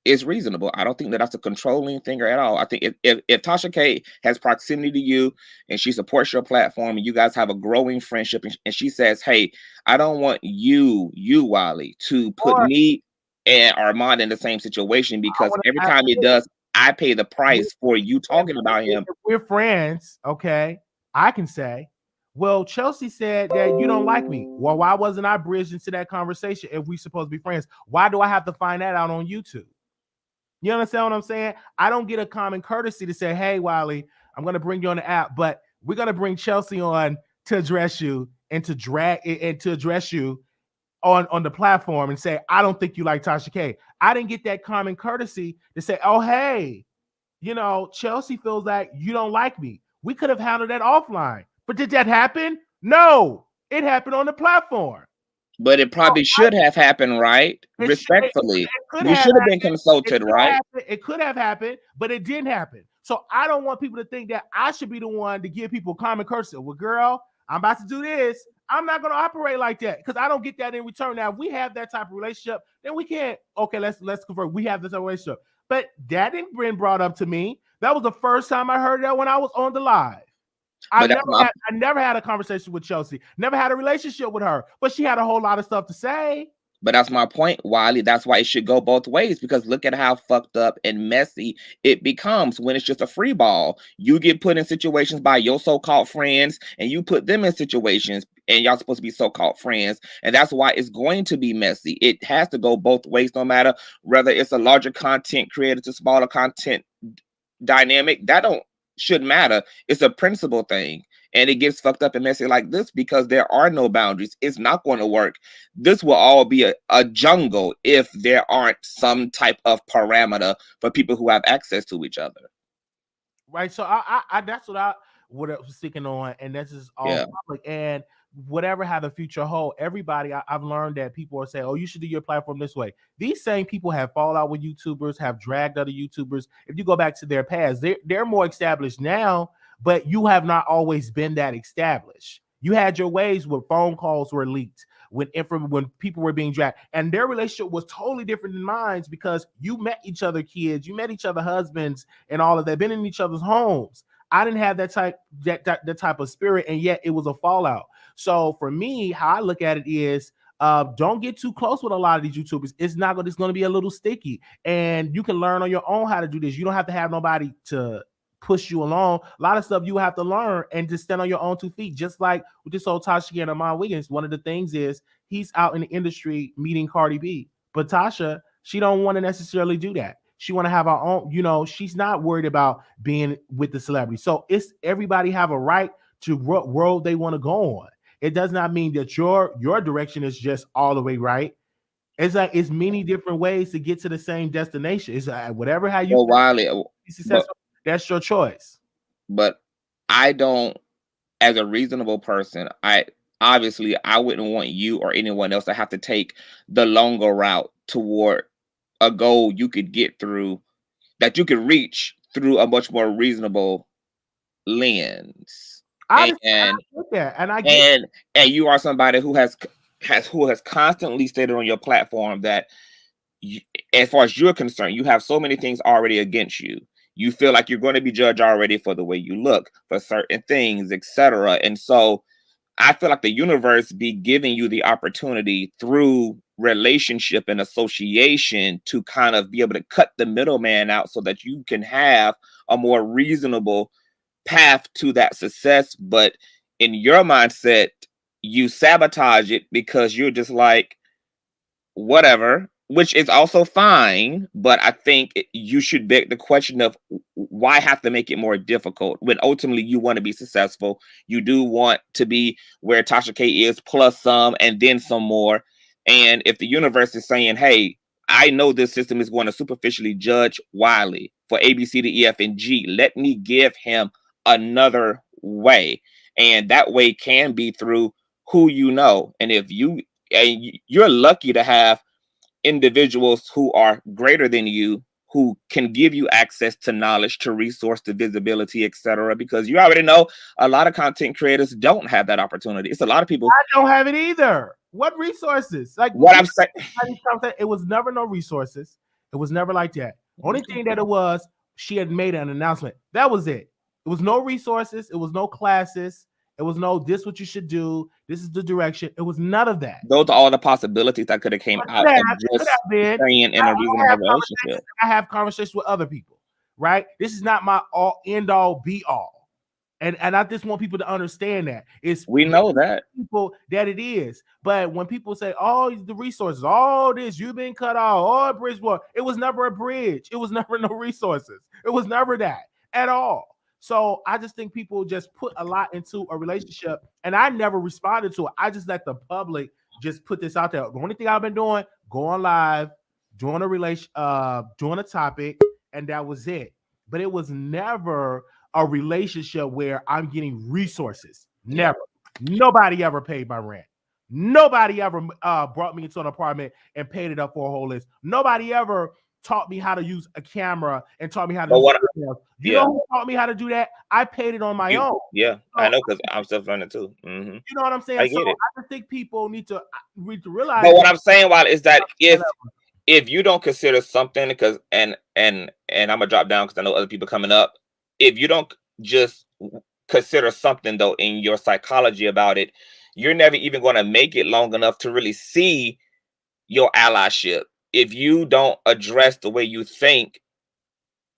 [SPEAKER 7] is reasonable. I don't think that that's a controlling thing at all. I think if Tasha K has proximity to you and she supports your platform and you guys have a growing friendship and she says, hey, I don't want you, Wiley, to put me and Armon in the same situation, because every time it does, I pay the price for you talking about him.
[SPEAKER 3] If we're friends, okay, I can say, well, Chelsea said that you don't like me. Well, why wasn't I bridged into that conversation if we supposed to be friends? Why do I have to find that out on YouTube? You understand what I'm saying? I don't get a common courtesy to say, hey, Wiley, I'm going to bring you on the app, but we're going to bring Chelsea on to address you and to address you on the platform and say, I don't think you like Tasha K. I didn't get that common courtesy to say, oh, hey, Chelsea feels like you don't like me. We could have handled that offline. But did that happen? No, it happened on the platform.
[SPEAKER 7] But it probably should have happened, right? Respectfully. We should have been consulted, right?
[SPEAKER 3] It could have happened, but it didn't happen. So I don't want people to think that I should be the one to give people common courtesy. Well, girl, I'm about to do this. I'm not going to operate like that because I don't get that in return. Now, if we have that type of relationship, then we can't. Okay, let's convert. We have this relationship. But that didn't been brought up to me. That was the first time I heard that when I was on the live. I never had a conversation with Chelsea, never had a relationship with her, but she had a whole lot of stuff to say.
[SPEAKER 7] But that's my point, Wiley. That's why it should go both ways, because look at how fucked up and messy it becomes when it's just a free ball. You get put in situations by your so-called friends, and you put them in situations, and y'all supposed to be so-called friends. And that's why it's going to be messy. It has to go both ways, no matter whether it's a larger content creator to smaller content dynamic. That shouldn't matter. It's a principle thing. and it gets fucked up and messy like this because there are no boundaries. It's not going to work. This will all be a jungle if there aren't some type of parameter for people who have access to each other.
[SPEAKER 3] Right. So I that's what I was sticking on, and this is all public. And whatever how the future hold, everybody, I've learned that people are saying, oh, you should do your platform this way. These same people have fallout with YouTubers, have dragged other YouTubers. If you go back to their past, they're more established now, but you have not always been that established. You had your ways where phone calls were leaked, when people were being dragged, and their relationship was totally different than mine because you met each other kids, you met each other husbands, and all of that, been in each other's homes. I didn't have that type of spirit, and yet it was a fallout. So for me, how I look at it is, don't get too close with a lot of these YouTubers. It's going to be a little sticky, and you can learn on your own how to do this. You don't have to have nobody to push you along. A lot of stuff you have to learn and just stand on your own 2 feet. Just like with this old Tasha and Armon Wiggins, one of the things is he's out in the industry meeting Cardi B, but Tasha, she don't want to necessarily do that. She want to have her own, she's not worried about being with the celebrity. So it's everybody have a right to what road they want to go on. It does not mean that your direction is just all the way right. It's like it's many different ways to get to the same destination. It's whatever how you
[SPEAKER 7] Wiley,
[SPEAKER 3] be successful. That's your choice.
[SPEAKER 7] But I don't, as a reasonable person, I wouldn't want you or anyone else to have to take the longer route toward a goal you could get through, that you could reach through a much more reasonable lens. And you are somebody who has constantly stated on your platform that as far as you're concerned, you have so many things already against you. You feel like you're going to be judged already for the way you look, for certain things, etc. And so I feel like the universe be giving you the opportunity through relationship and association to kind of be able to cut the middleman out so that you can have a more reasonable path to that success. But in your mindset, you sabotage it because you're just like, whatever, which is also fine. But I think you should beg the question of why have to make it more difficult when ultimately you want to be successful. You do want to be where Tasha K is, plus some, and then some more. And if the universe is saying, hey, I know this system is going to superficially judge Wiley for A, B, C, D, E, F, and G, let me give him another way. And that way can be through who you know. And if you're lucky to have individuals who are greater than you, who can give you access to knowledge, to resource, to visibility, etc. Because you already know a lot of content creators don't have that opportunity. It's a lot of people.
[SPEAKER 3] I don't have it either. What resources? Like
[SPEAKER 7] what I'm saying,
[SPEAKER 3] it was never no resources. It was never like that. Only thing that it was, she had made an announcement. That was it. It was no resources. It was no classes. It was no, this what you should do. This is the direction. It was none of that.
[SPEAKER 7] Those are all the possibilities that could have came out of just staying in a reasonable relationship.
[SPEAKER 3] I have conversations with other people, right? This is not my end all be all. And I just want people to understand that.
[SPEAKER 7] We know that.
[SPEAKER 3] People that it is. But when people say, oh, the resources, all this, you've been cut off, oh, bridge war, it was never a bridge. It was never no resources. It was never that at all. So I just think people just put a lot into a relationship, and I never responded to it. I just let the public just put this out there. The only thing I've been doing, going live, doing a topic, and that was it. But it was never a relationship where I'm getting resources. Never. Nobody ever paid my rent. Nobody ever brought me into an apartment and paid it up for a whole list. Nobody ever taught me how to use a camera and taught me how to you know who taught me how to do that? I paid it on my own.
[SPEAKER 7] Yeah, so, I know, because I'm still learning too. Mm-hmm.
[SPEAKER 3] You know what I'm saying? I just think people need to realize.
[SPEAKER 7] But what I'm saying, Wiley, is that if you don't consider something, because and I'm gonna drop down because I know other people coming up. If you don't just consider something though in your psychology about it, you're never even going to make it long enough to really see your allyship. If you don't address the way you think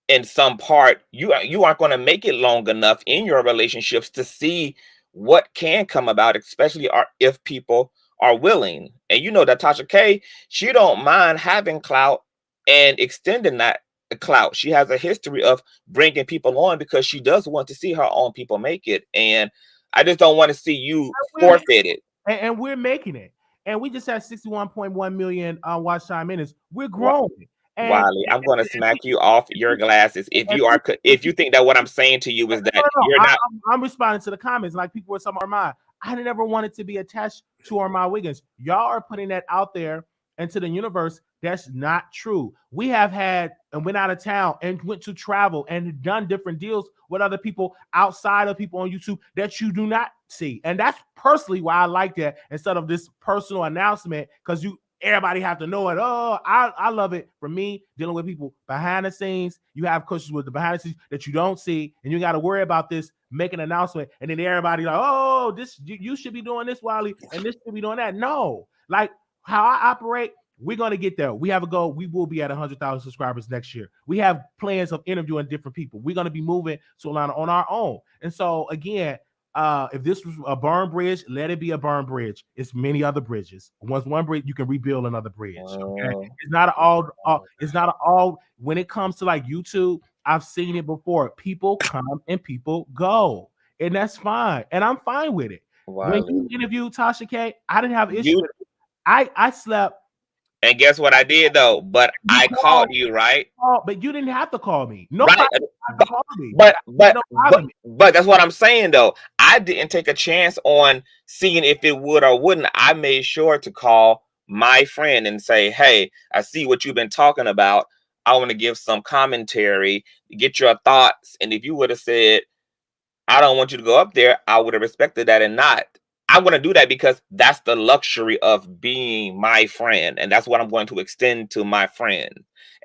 [SPEAKER 7] in some part, you aren't going to make it long enough in your relationships to see what can come about, especially if people are willing. And you know that Tasha K, she don't mind having clout and extending that clout. She has a history of bringing people on because she does want to see her own people make it. And I just don't want to see you forfeit it.
[SPEAKER 3] And we're making it. And we just had 61.1 million watch time minutes. We're growing. And
[SPEAKER 7] Wiley, I'm going to smack you off your glasses if you think that what I'm saying to you is that you're not.
[SPEAKER 3] I'm responding to the comments like people were talking about Armon. I never wanted to be attached to Armon Wiggins. Y'all are putting that out there into the universe. That's not true. We have had and went out of town and went to travel and done different deals with other people outside of people on YouTube that you do not see. And that's personally why I like that instead of this personal announcement, because everybody have to know it. Oh, I love it. For me, dealing with people behind the scenes, you have coaches with the behind the scenes that you don't see, and you got to worry about this, make an announcement, and then everybody like, oh, this you should be doing this, Wiley, and this should be doing that. No, like how I operate, we're going to get there. We have a goal. We will be at 100,000 subscribers next year. We have plans of interviewing different people. We're going to be moving to Atlanta on our own. And so again, if this was a burn bridge, let it be a burn bridge. It's many other bridges. Once one bridge, you can rebuild another bridge. Okay? It's not all. When it comes to like YouTube, I've seen it before. People come and people go, and that's fine. And I'm fine with it. Wow. When you interviewed Tasha K, I didn't have issues with it. I slept.
[SPEAKER 7] And guess what I did though? But I called you, right?
[SPEAKER 3] But you didn't have to call me. Nobody had to call me.
[SPEAKER 7] But that's what I'm saying though. I didn't take a chance on seeing if it would or wouldn't. I made sure to call my friend and say, hey, I see what you've been talking about. I want to give some commentary, get your thoughts. And if you would have said, I don't want you to go up there, I would have respected that and not. I'm going to do that because that's the luxury of being my friend. And that's what I'm going to extend to my friend.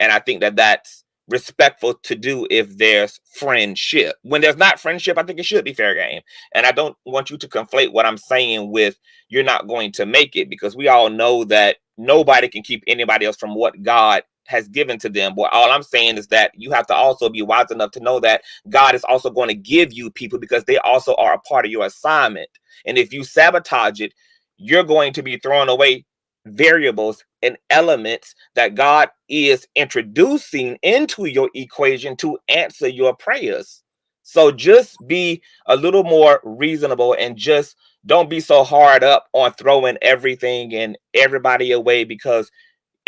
[SPEAKER 7] And I think that that's respectful to do if there's friendship. When there's not friendship, I think it should be fair game. And I don't want you to conflate what I'm saying with you're not going to make it, because we all know that nobody can keep anybody else from what God has given to them. But all I'm saying is that you have to also be wise enough to know that God is also going to give you people because they also are a part of your assignment. And if you sabotage it, you're going to be throwing away variables and elements that God is introducing into your equation to answer your prayers. So just be a little more reasonable and just don't be so hard up on throwing everything and everybody away, because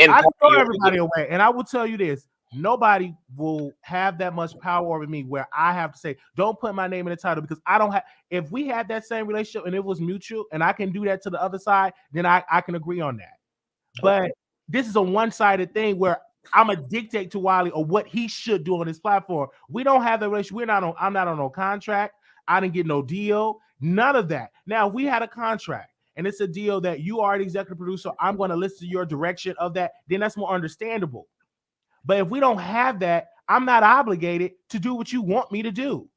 [SPEAKER 3] I throw everybody away. And I will tell you this, nobody will have that much power over me where I have to say, don't put my name in the title, because I don't have, if we had that same relationship and it was mutual and I can do that to the other side, then I can agree on that. But this is a one-sided thing where I'm a dictate to Wiley or what he should do on his platform. We don't have the relationship. I'm not on no contract. I didn't get no deal. None of that. Now, if we had a contract and it's a deal that you are the executive producer, I'm going to listen to your direction of that, then that's more understandable. But if we don't have that, I'm not obligated to do what you want me to do.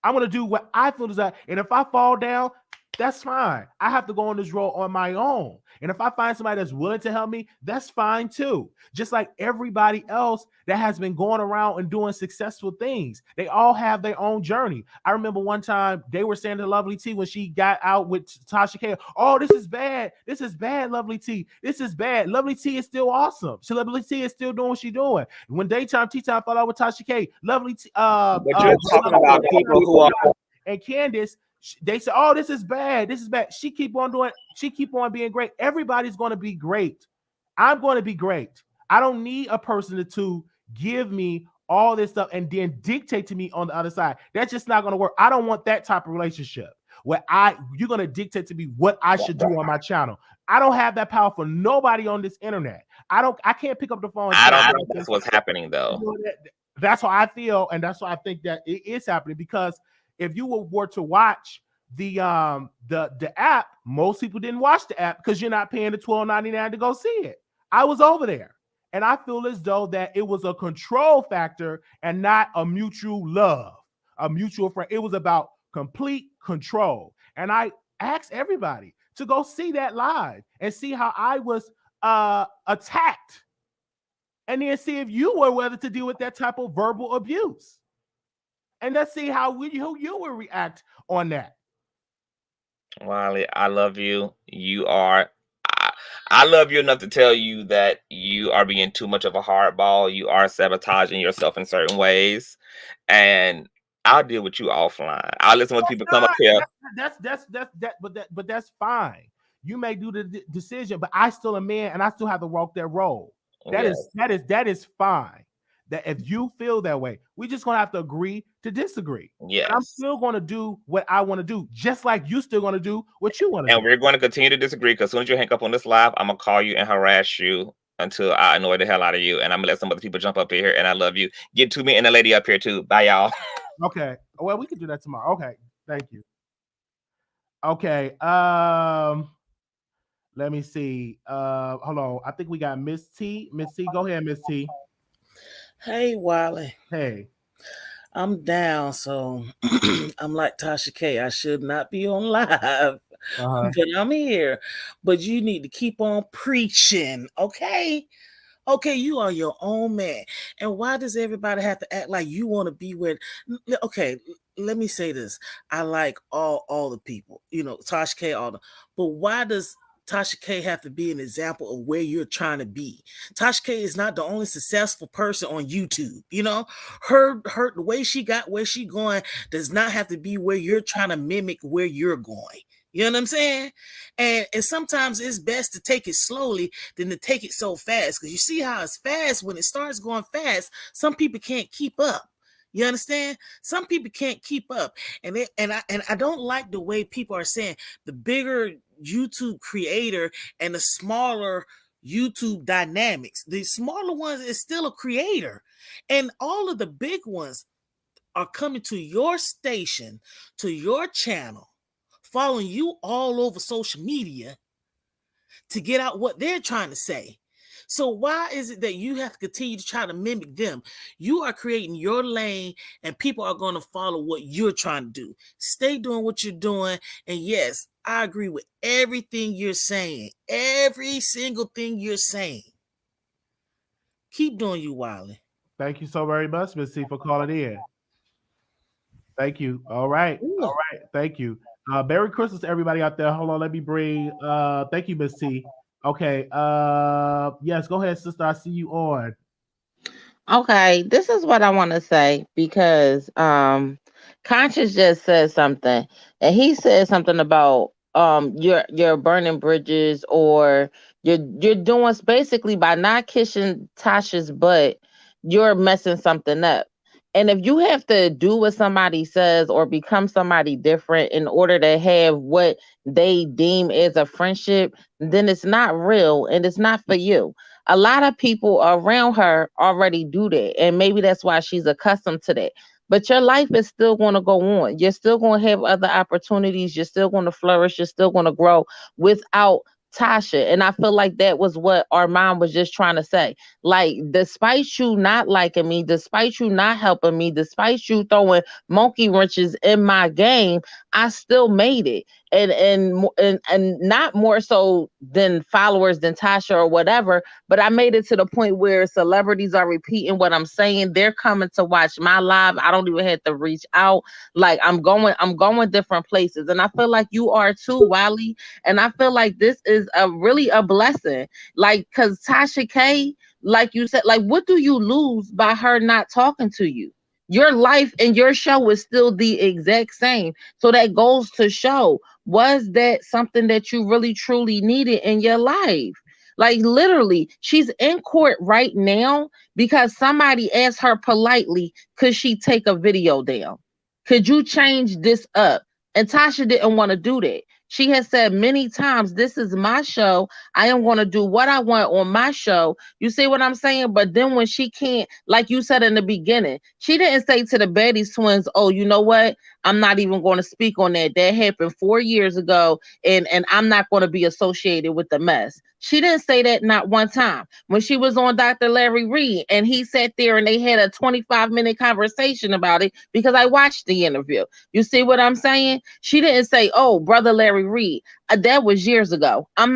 [SPEAKER 3] I'm going to do what I feel desire. And if I fall down, that's fine. I have to go on this road on my own. And if I find somebody that's willing to help me, that's fine too. Just like everybody else that has been going around and doing successful things. They all have their own journey. I remember one time they were saying to Lovely T when she got out with Tasha K, oh, this is bad. This is bad, Lovely T. This is bad. Lovely T is still awesome. So Lovely T is still doing what she's doing. When Daytime Tea Time fell out with Tasha K, Lovely T,
[SPEAKER 7] but you're talking about people who are,
[SPEAKER 3] and Candace, they say, oh, this is bad. This is bad. She keep on being great. Everybody's going to be great. I'm going to be great. I don't need a person to give me all this stuff and then dictate to me on the other side. That's just not going to work. I don't want that type of relationship where you're going to dictate to me what I should do on my channel. I don't have that power for nobody on this internet. I can't pick up the phone.
[SPEAKER 7] I don't think that's what's happening though.
[SPEAKER 3] That's how I feel. And that's why I think that it is happening, because if you were to watch the app, most people didn't watch the app because you're not paying the $12.99 to go see it. I was over there, and I feel as though that it was a control factor and not a mutual love, a mutual friend. It was about complete control. And I asked everybody to go see that live and see how I was attacked, and then see if you were willing to deal with that type of verbal abuse. And let's see how you will react on that.
[SPEAKER 7] Wiley, I love you. I love you enough to tell you that you are being too much of a hardball. You are sabotaging yourself in certain ways. And I'll deal with you offline. I'll listen when people come up here.
[SPEAKER 3] But that's fine. You may do the decision, but I still a man and I still have to walk that role. That is fine. That if you feel that way, we just gonna have to agree to disagree.
[SPEAKER 7] Yes.
[SPEAKER 3] And I'm still gonna do what I want to do, just like you still gonna do what you want to do.
[SPEAKER 7] And we're going to continue to disagree because as soon as you hang up on this live, I'm gonna call you and harass you until I annoy the hell out of you. And I'm gonna let some other people jump up here. And I love you. Get to me and the lady up here too. Bye, y'all.
[SPEAKER 3] Okay. Well, we can do that tomorrow. Okay. Thank you. Okay. Let me see. Hold on. I think we got Miss T. Miss T, go ahead, Miss T.
[SPEAKER 8] Hey, Wiley.
[SPEAKER 3] Hey.
[SPEAKER 8] I'm down, so I'm like Tasha K. I should not be on live, but I'm here. But you need to keep on preaching, okay? Okay, you are your own man. And why does everybody have to act like you want to be with? Okay, let me say this. I like all the people, Tasha K, all the. But why does Tasha K have to be an example of where you're trying to be? Tasha K is not the only successful person on YouTube. Her the way she got where she going does not have to be where you're trying to mimic where you're going. You know what I'm saying? And sometimes it's best to take it slowly than to take it so fast. Because you see how it's fast. When it starts going fast, some people can't keep up. You understand? Some people can't keep up. And I don't like the way people are saying the bigger YouTube creator and the smaller YouTube dynamics. The smaller ones is still a creator. And all of the big ones are coming to your station, to your channel, following you all over social media to get out what they're trying to say. So why is it that you have to continue to try to mimic them? You are creating your lane and people are going to follow what you're trying to do. Stay doing what you're doing. And yes, I agree with everything you're saying. Every single thing you're saying. Keep doing you, Wiley.
[SPEAKER 3] Thank you so very much, Miss C, for calling in. Thank you. All right. Ooh. All right. Thank you. Merry Christmas to everybody out there. Hold on. Let me bring. Thank you, Miss T. Okay. Yes, go ahead, sister. I see you on.
[SPEAKER 9] Okay, this is what I want to say because Conscious just said something, and he said something about you're burning bridges, or you're doing basically by not kissing Tasha's butt, you're messing something up. And if you have to do what somebody says or become somebody different in order to have what they deem as a friendship, then it's not real and it's not for you. A lot of people around her already do that, and maybe that's why she's accustomed to that. But your life is still going to go on. You're still going to have other opportunities. You're still going to flourish. You're still going to grow without Tasha. And I feel like that was what Armon was just trying to say. Like, despite you not liking me, despite you not helping me, despite you throwing monkey wrenches in my game, I still made it. And not more so than followers than Tasha or whatever, but I made it to the point where celebrities are repeating what I'm saying. They're coming to watch my live. I don't even have to reach out. Like, I'm going different places. And I feel like you are too, Wiley. And I feel like this is really a blessing. Like, cause Tasha K, like you said, like, what do you lose by her not talking to you? Your life and your show is still the exact same. So that goes to show, was that something that you really truly needed in your life? Like, literally, she's in court right now because somebody asked her politely, could she take a video down? Could you change this up? And Tasha didn't want to do that. She has said many times, this is my show. I am going to do what I want on my show. You see what I'm saying? But then when she can't, like you said in the beginning, she didn't say to the Betty's twins, oh, you know what? I'm not even going to speak on that. That happened 4 years ago, and I'm not going to be associated with the mess. She didn't say that not one time. When she was on Dr. Larry Reed, and he sat there and they had a 25-minute conversation about it, because I watched the interview. You see what I'm saying? She didn't say, oh, brother Larry Reed, that was years ago. I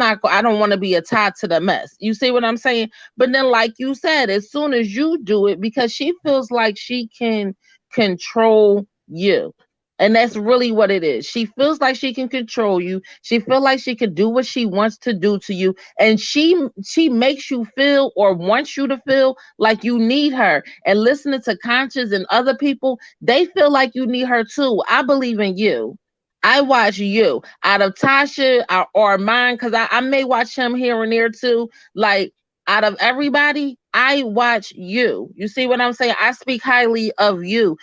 [SPEAKER 9] don't want to be tied to the mess. You see what I'm saying? But then, like you said, as soon as you do it, because she feels like she can control you. And that's really what it is. She feels like she can control you. She feels like she can do what she wants to do to you. And she makes you feel or wants you to feel like you need her. And listening to Conscious and other people, they feel like you need her too. I believe in you. I watch you out of Tasha or mine, because I may watch him here and there too. Like, out of everybody, I watch you. You see what I'm saying? I speak highly of you.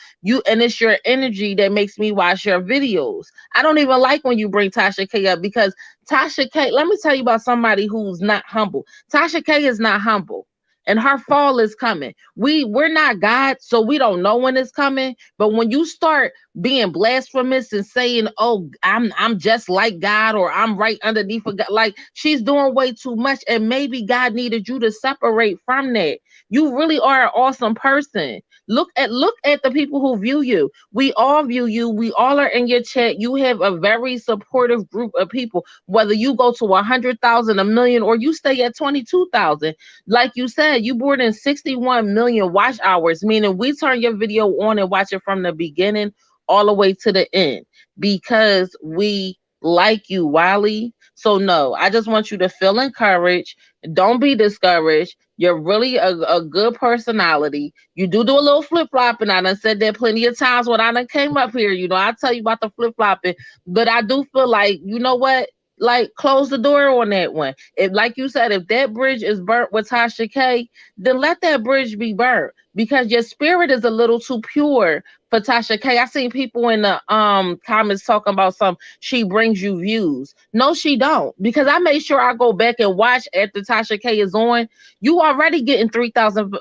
[SPEAKER 9] And it's your energy that makes me watch your videos. I don't even like when you bring Tasha K up, because Tasha K, let me tell you about somebody who's not humble. Tasha K is not humble. And her fall is coming. We're not God, so we don't know when it's coming. But when you start being blasphemous and saying, "Oh, I'm just like God," or "I'm right underneath of God," like, she's doing way too much. And maybe God needed you to separate from that. You really are an awesome person. Look at the people who view you. We all view you. We all are in your chat. You have a very supportive group of people. Whether you go to 100,000, a million, or you stay at 22,000. Like you said, you brought in 61 million watch hours, meaning we turn your video on and watch it from the beginning all the way to the end because we like you, Wiley. So no, I just want you to feel encouraged. Don't be discouraged. You're really a good personality. You do a little flip flopping. I done said that plenty of times when I done came up here. You know, I tell you about the flip flopping, but I do feel like, you know what? Like, close the door on that one. If, like you said, if that bridge is burnt with Tasha K, then let that bridge be burnt, because your spirit is a little too pure for Tasha K. I seen people in the comments talking about she brings you views. No, she don't, because I made sure I go back and watch after Tasha K is on. You already getting 3,000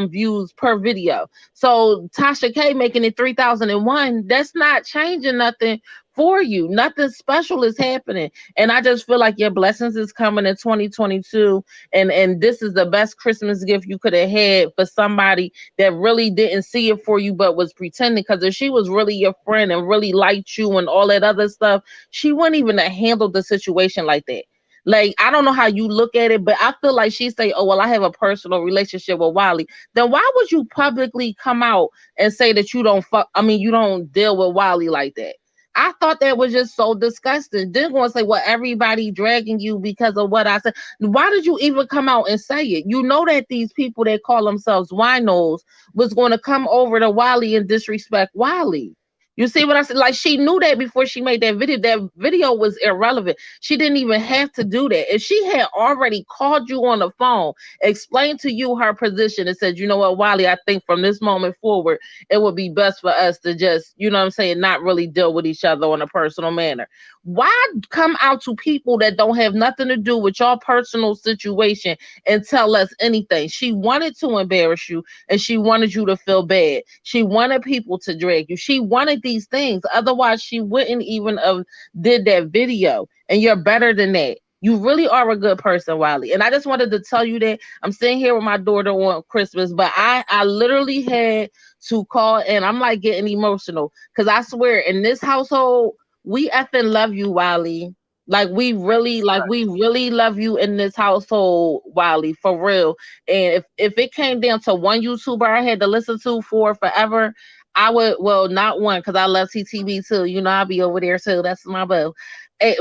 [SPEAKER 9] views per video. So Tasha K making it 3,001, that's not changing nothing for you. Nothing special is happening. And I just feel like your blessings is coming in 2022. And this is the best Christmas gift you could have had for somebody that really didn't see it for you but was pretending. Because if she was really your friend and really liked you and all that other stuff, she wouldn't even have handled the situation like that. Like, I don't know how you look at it, but I feel like she say, "Oh, well, I have a personal relationship with Wiley." Then why would you publicly come out and say that you don't deal with Wiley like that? I thought that was just so disgusting. Then going to say, "Well, everybody dragging you because of what I said." Why did you even come out and say it? You know that these people that call themselves winos was going to come over to Wiley and disrespect Wiley. You see what I said? Like, she knew that before she made that video. That video was irrelevant. She didn't even have to do that. If she had already called you on the phone, explained to you her position, and said, "You know what, Wiley, I think from this moment forward, it would be best for us to just, you know what I'm saying, not really deal with each other on a personal manner." Why come out to people that don't have nothing to do with your personal situation and tell us anything? She wanted to embarrass you, and she wanted you to feel bad. She wanted people to drag you. She wanted these things. Otherwise, she wouldn't even have did that video. And you're better than that. You really are a good person, Wiley. And I just wanted to tell you that. I'm sitting here with my daughter on Christmas, but I literally had to call, and I'm like getting emotional because I swear in this household, we effing love you, Wiley. Like, we really love you in this household, Wiley, for real. And if it came down to one YouTuber I had to listen to for forever, I would, well, not one, because I love TTV too. You know, I'll be over there too. That's my boo.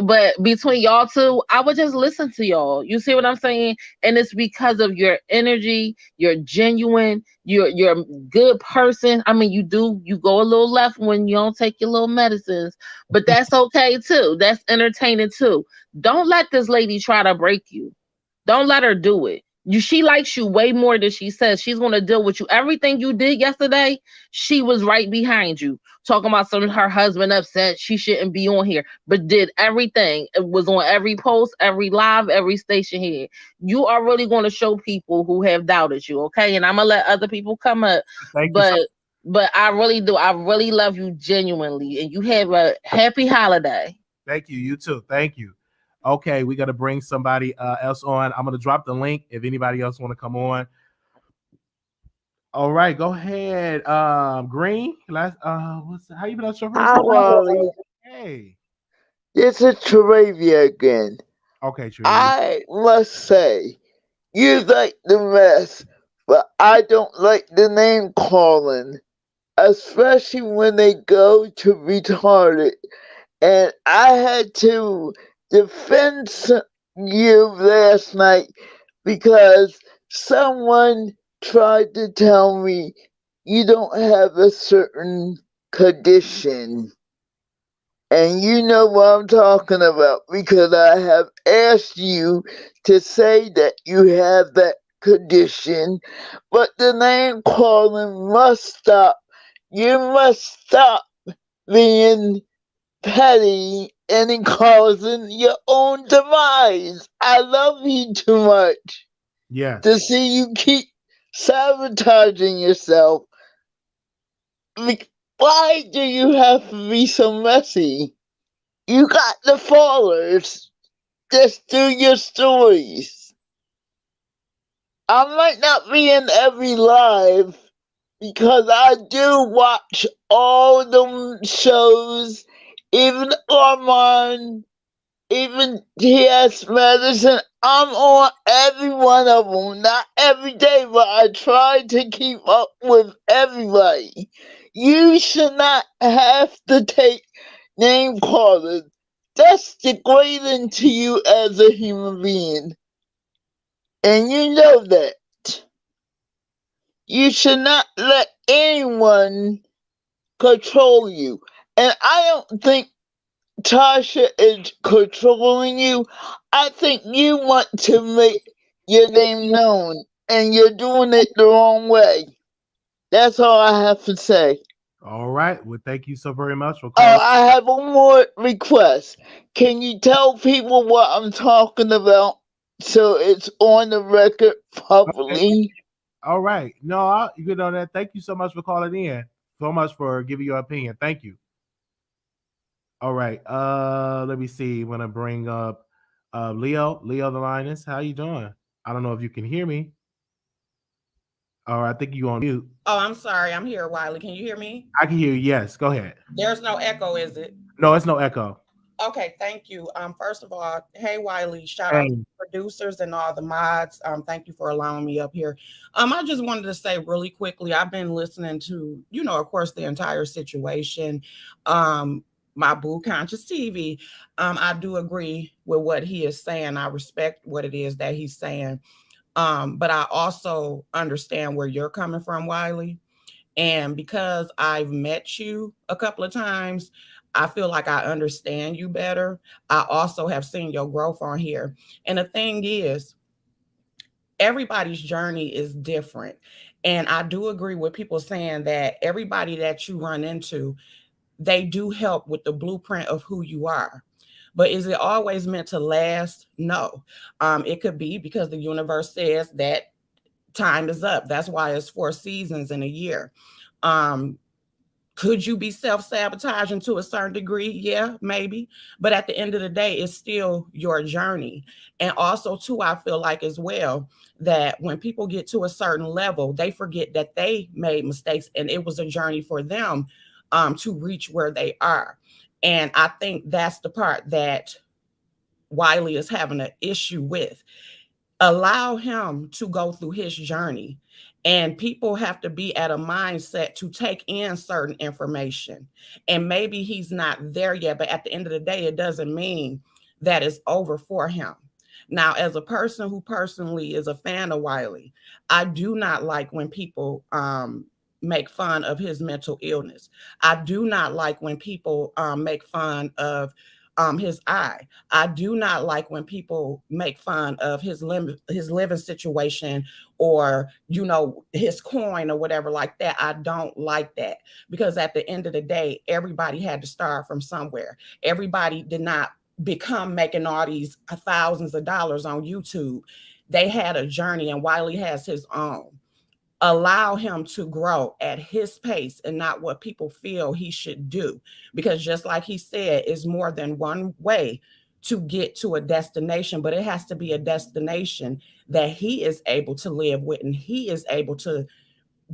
[SPEAKER 9] But between y'all two, I would just listen to y'all. You see what I'm saying? And it's because of your energy, you're genuine, you're a good person. I mean, you go a little left when you don't take your little medicines, but that's okay too. That's entertaining too. Don't let this lady try to break you. Don't let her do it. She likes you way more than she says. She's going to deal with you. Everything you did yesterday, she was right behind you. Talking about her husband upset. She shouldn't be on here, but did everything. It was on every post, every live, every station here. You are really going to show people who have doubted you, okay? And I'm going to let other people come up. But I really do. I really love you genuinely. And you have a happy holiday.
[SPEAKER 3] Thank you. You too. Thank you. Okay, we got to bring somebody else on. I'm going to drop the link if anybody else want to come on. All right, go ahead. Green. How you pronounce your first name?
[SPEAKER 10] Wiley.
[SPEAKER 3] Hey.
[SPEAKER 10] This is Trivia again.
[SPEAKER 3] Okay, Trivia.
[SPEAKER 10] I must say, you like the mess, but I don't like the name calling. especially when they go to retarded. And I had to defend you last night because someone tried to tell me you don't have a certain condition. And you know what I'm talking about because I have asked you to say that you have that condition, but the name calling must stop. You must stop being petty and causing your own demise. I love you too much
[SPEAKER 3] Yes.
[SPEAKER 10] to see you keep sabotaging yourself. Why do you have to be so messy? You got the followers. Just do your stories. I might not be in every live because I do watch all the shows, even Armon, even TS Medicine. I'm on every one of them. Not every day, but I try to keep up with everybody. You should not have to take name calling. That's degrading to you as a human being. And you know that. You should not let anyone control you. And I don't think Tasha is controlling you. I think you want to make your name known, and you're doing it the wrong way. That's all I have to say.
[SPEAKER 3] All right. Well, thank you so very much for
[SPEAKER 10] Oh,
[SPEAKER 3] calling.
[SPEAKER 10] I have one more request. Can you tell people what I'm talking about so it's on the record publicly?
[SPEAKER 3] All right. No, you know that. Thank you so much for calling in. So much for giving your opinion. Thank you. All right. Let me see. I'm gonna bring up Leo. Leo the Linus. How you doing? I don't know if you can hear me. All right, I think you on mute.
[SPEAKER 11] Oh, I'm sorry. I'm here, Wiley. Can you hear me?
[SPEAKER 3] I can hear you. Yes, go ahead.
[SPEAKER 11] There's no echo, is it?
[SPEAKER 3] No, it's no echo.
[SPEAKER 11] Okay, thank you. First of all, hey Wiley, shout out to the producers and all the mods. Thank you for allowing me up here. I just wanted to say really quickly, I've been listening to, of course, the entire situation. My Boo Conscious TV. I do agree with what he is saying. I respect what it is that he's saying. But I also understand where you're coming from, Wiley. And because I've met you a couple of times, I feel like I understand you better. I also have seen your growth on here. And the thing is, everybody's journey is different. And I do agree with people saying that everybody that you run into, they do help with the blueprint of who you are. But is it always meant to last? No. It could be because the universe says that time is up. That's why it's 4 seasons in a year. Could you be self-sabotaging to a certain degree? Yeah, maybe. But at the end of the day, it's still your journey. And also, too, I feel like as well that when people get to a certain level, they forget that they made mistakes and it was a journey for them to reach where they are. And I think that's the part that Wiley is having an issue with. Allow him to go through his journey. And people have to be at a mindset to take in certain information. And maybe he's not there yet, but at the end of the day, it doesn't mean that it's over for him. Now, as a person who personally is a fan of Wiley, I do not like when people make fun of his mental illness. I do not like when people make fun of his eye. I do not like when people make fun of his living situation or, his coin or whatever like that. I don't like that because at the end of the day, everybody had to start from somewhere. Everybody did not become making all these thousands of dollars on YouTube. They had a journey and Wiley has his own. Allow him to grow at his pace and not what people feel he should do. Because just like he said, it's more than one way to get to a destination, but it has to be a destination that he is able to live with and he is able to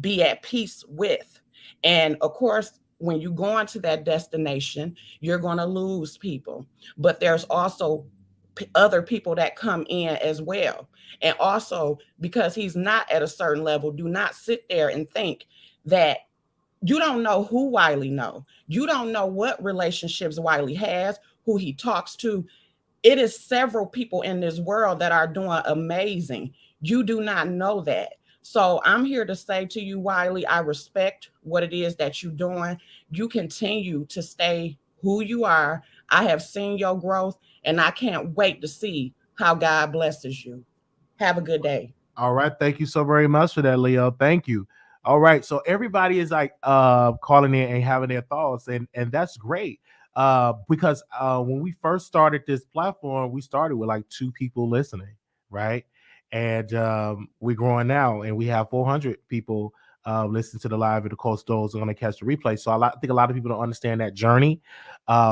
[SPEAKER 11] be at peace with. And of course, when you go into that destination, you're going to lose people, but there's also other people that come in as well. And also, because he's not at a certain level, do not sit there and think that You don't know who Wiley know. You don't know what relationships Wiley has, who he talks to. It is several people in this world that are doing amazing. You do not know that. So I'm here to say to you, Wiley, I respect what it is that you're doing. You continue to stay who you are. I have seen your growth, and I can't wait to see how God blesses you. Have a good day.
[SPEAKER 3] All right. Thank you so very much for that, Leo. Thank you. All right. So everybody is like calling in and having their thoughts, and that's great. Because when we first started this platform, we started with like 2 people listening, right? And we're growing now, and we have 400 people listen to the live at the Cold Stones are going to catch the replay. So I think a lot of people don't understand that journey.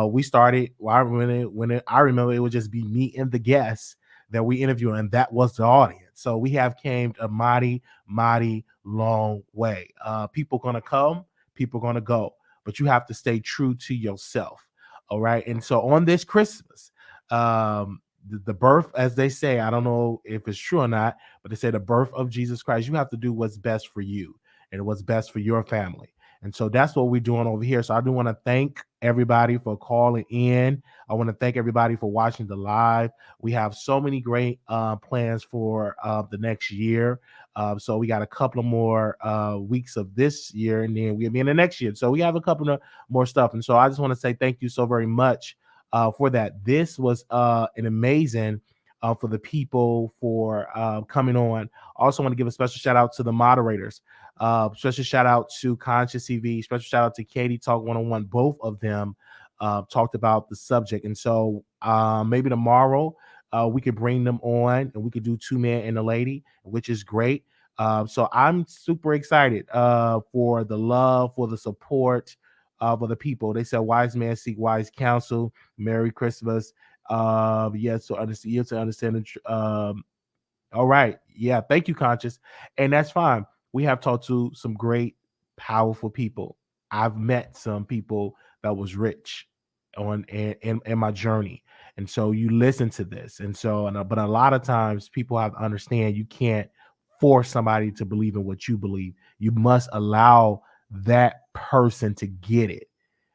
[SPEAKER 3] We started. Well, I remember it would just be me and the guests that we interview, and that was the audience. So we have came a mighty, mighty long way. People gonna come, people gonna go, but you have to stay true to yourself. All right. And so on this Christmas, the birth, as they say, I don't know if it's true or not, but they say the birth of Jesus Christ, you have to do what's best for you and what's best for your family. And so that's what we're doing over here. So I do want to thank everybody for calling in. I want to thank everybody for watching the live. We have so many great plans for the next year. So we got a couple of more weeks of this year, and then we'll be in the next year. So we have a couple of more stuff. And so I just want to say thank you so very much for that. This was an amazing for the people for coming on. I also want to give a special shout out to the moderators. Special shout out to Conscious TV. Special shout out to Katie Talk 101. Both of them talked about the subject. And so maybe tomorrow we could bring them on and we could do 2 men and a lady, which is great. So I'm super excited for the love, for the support for the people. They said wise man seek wise counsel. Merry Christmas. Yes, so understand. All right. Yeah. Thank you, Conscious. And that's fine. We have talked to some great, powerful people. I've met some people that was rich on in my journey. And so you listen to this. And so, but a lot of times people have to understand you can't force somebody to believe in what you believe. You must allow that person to get it.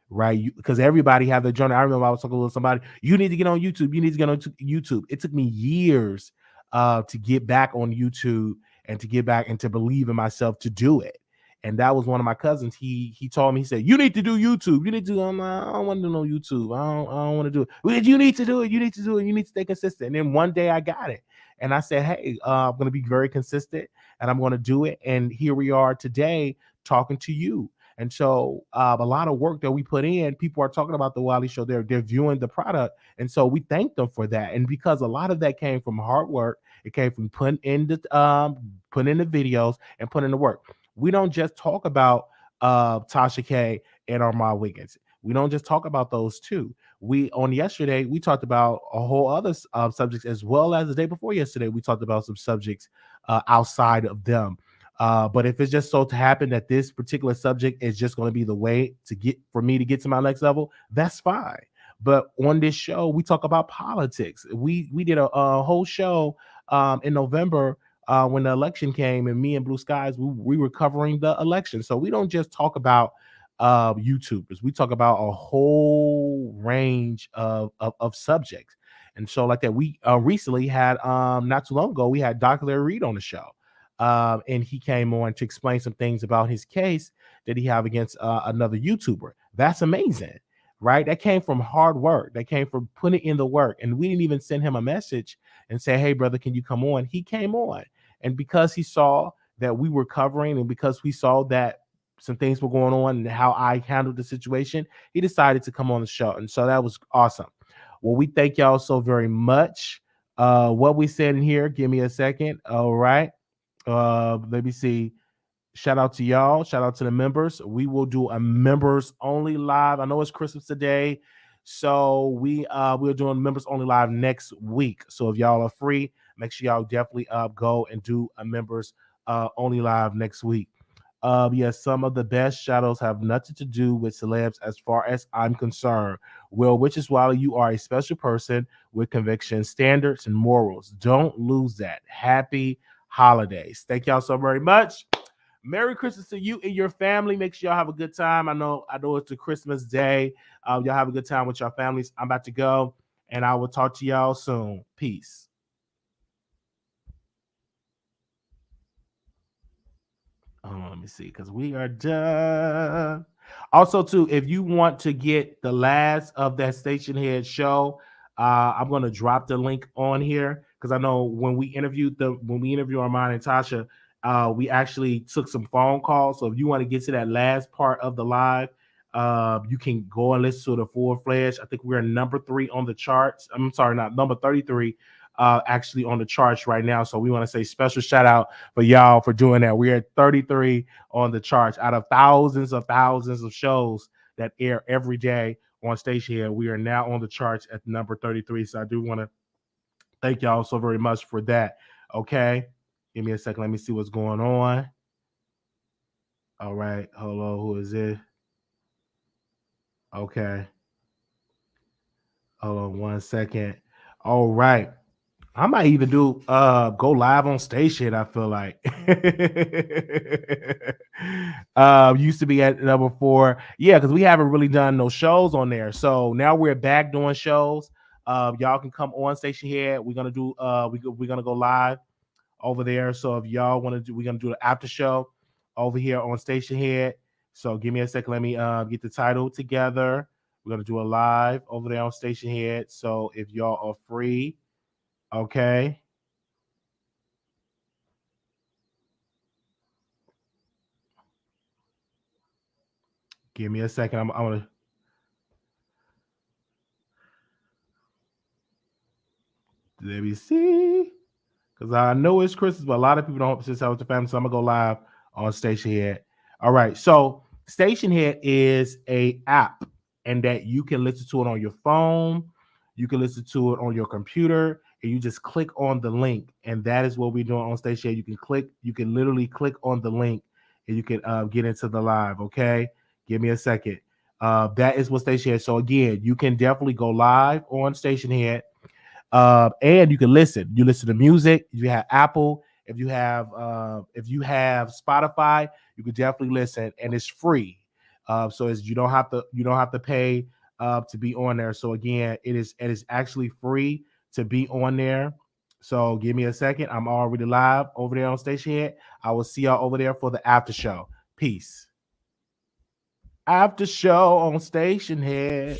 [SPEAKER 3] Right, because everybody have their journey. I remember I was talking with somebody. You need to get on YouTube. You need to get on YouTube. It took me years to get back on YouTube and to get back and to believe in myself to do it. And that was one of my cousins. He told me, he said, "You need to do YouTube. You need to." I don't want to do no YouTube. I don't want to do it. Well, you need to do it. You need to do it. You need to stay consistent. And then one day I got it, and I said, "Hey, I'm going to be very consistent, and I'm going to do it." And here we are today talking to you. And so a lot of work that we put in, people are talking about the Wiley Show. They're viewing the product. And so we thank them for that. And because a lot of that came from hard work, it came from putting in the videos and putting in the work. We don't just talk about Tasha K and Armon Wiggins. We don't just talk about those 2. On yesterday, we talked about a whole other subjects, as well as the day before yesterday, we talked about some subjects outside of them. But if it's just so to happen that this particular subject is just going to be the way to get for me to get to my next level, that's fine. But on this show, we talk about politics. We did a whole show in November when the election came, and me and Blue Skies, we were covering the election. So we don't just talk about YouTubers. We talk about a whole range of subjects. And so like that, we recently had not too long ago, we had Dr. Larry Reed on the show. And he came on to explain some things about his case that he have against another YouTuber. That's amazing, right? That came from hard work. That came from putting in the work. And we didn't even send him a message and say, "Hey, brother, can you come on?" He came on. And because he saw that we were covering, and because we saw that some things were going on and how I handled the situation, he decided to come on the show. And so that was awesome. Well, we thank y'all so very much. What we said in here, give me a second. All right. Let me see. Shout out to y'all. Shout out to the members. We will do a members only live. I know it's Christmas today, so we're doing members only live next week. So if y'all are free, make sure y'all definitely go and do a members only live next week. Yes, some of the best shadows have nothing to do with celebs as far as I'm concerned. Well, which is why you are a special person with conviction, standards, and morals. Don't lose that. Happy holidays. Thank y'all so very much. Merry Christmas to you and your family. Make sure y'all have a good time. I know it's a Christmas day. Y'all have a good time with your families. I'm about to go, and I will talk to y'all soon. Peace. Let me see, because we are done. Also, too, if you want to get the last of that Station Head show, I'm going to drop the link on here, because I know when we interviewed Armon and Tasha, we actually took some phone calls. So if you want to get to that last part of the live, you can go and listen to the full-fledged. I think we're number 3 on the charts. I'm sorry, not number 33. Actually on the charts right now. So we want to say special shout out for y'all for doing that. We're at 33 on the charts out of thousands of shows that air every day on Station here. We are now on the charts at number 33. So I do want to thank y'all so very much for that. Okay. Give me a second. Let me see what's going on. All right. Hello. Who is it? Okay. Hold on 1 second. All right. I might even do go live on Station. I feel like used to be at number 4. Yeah, because we haven't really done no shows on there. So now we're back doing shows. Y'all can come on Station here. We're gonna do we're gonna go live over there. So if y'all want to do, we're gonna do the after show over here on Station Head. So give me a second. Let me get the title together. We're gonna do a live over there on Station Head. So if y'all are free. Okay. Give me a second. I'm gonna. Let me see. Because I know it's Christmas, but a lot of people don't sit out with the family. So I'm gonna go live on Station Head. All right. So Station Head is a app, and that you can listen to it on your phone. You can listen to it on your computer, and you just click on the link, and that is what we're doing on Station Head. You can literally click on the link, and you can get into the live. Okay, give me a second. That is what Station Head. So again, you can definitely go live on Station Head, and you can listen. You listen to music. If you have Apple, if you have Spotify, you can definitely listen, and it's free. So you don't have to pay to be on there. So again, it is actually free to be on there. So give me a second. I'm already live over there on Station Head. I will see y'all over there for the after show. Peace. After show on Station Head.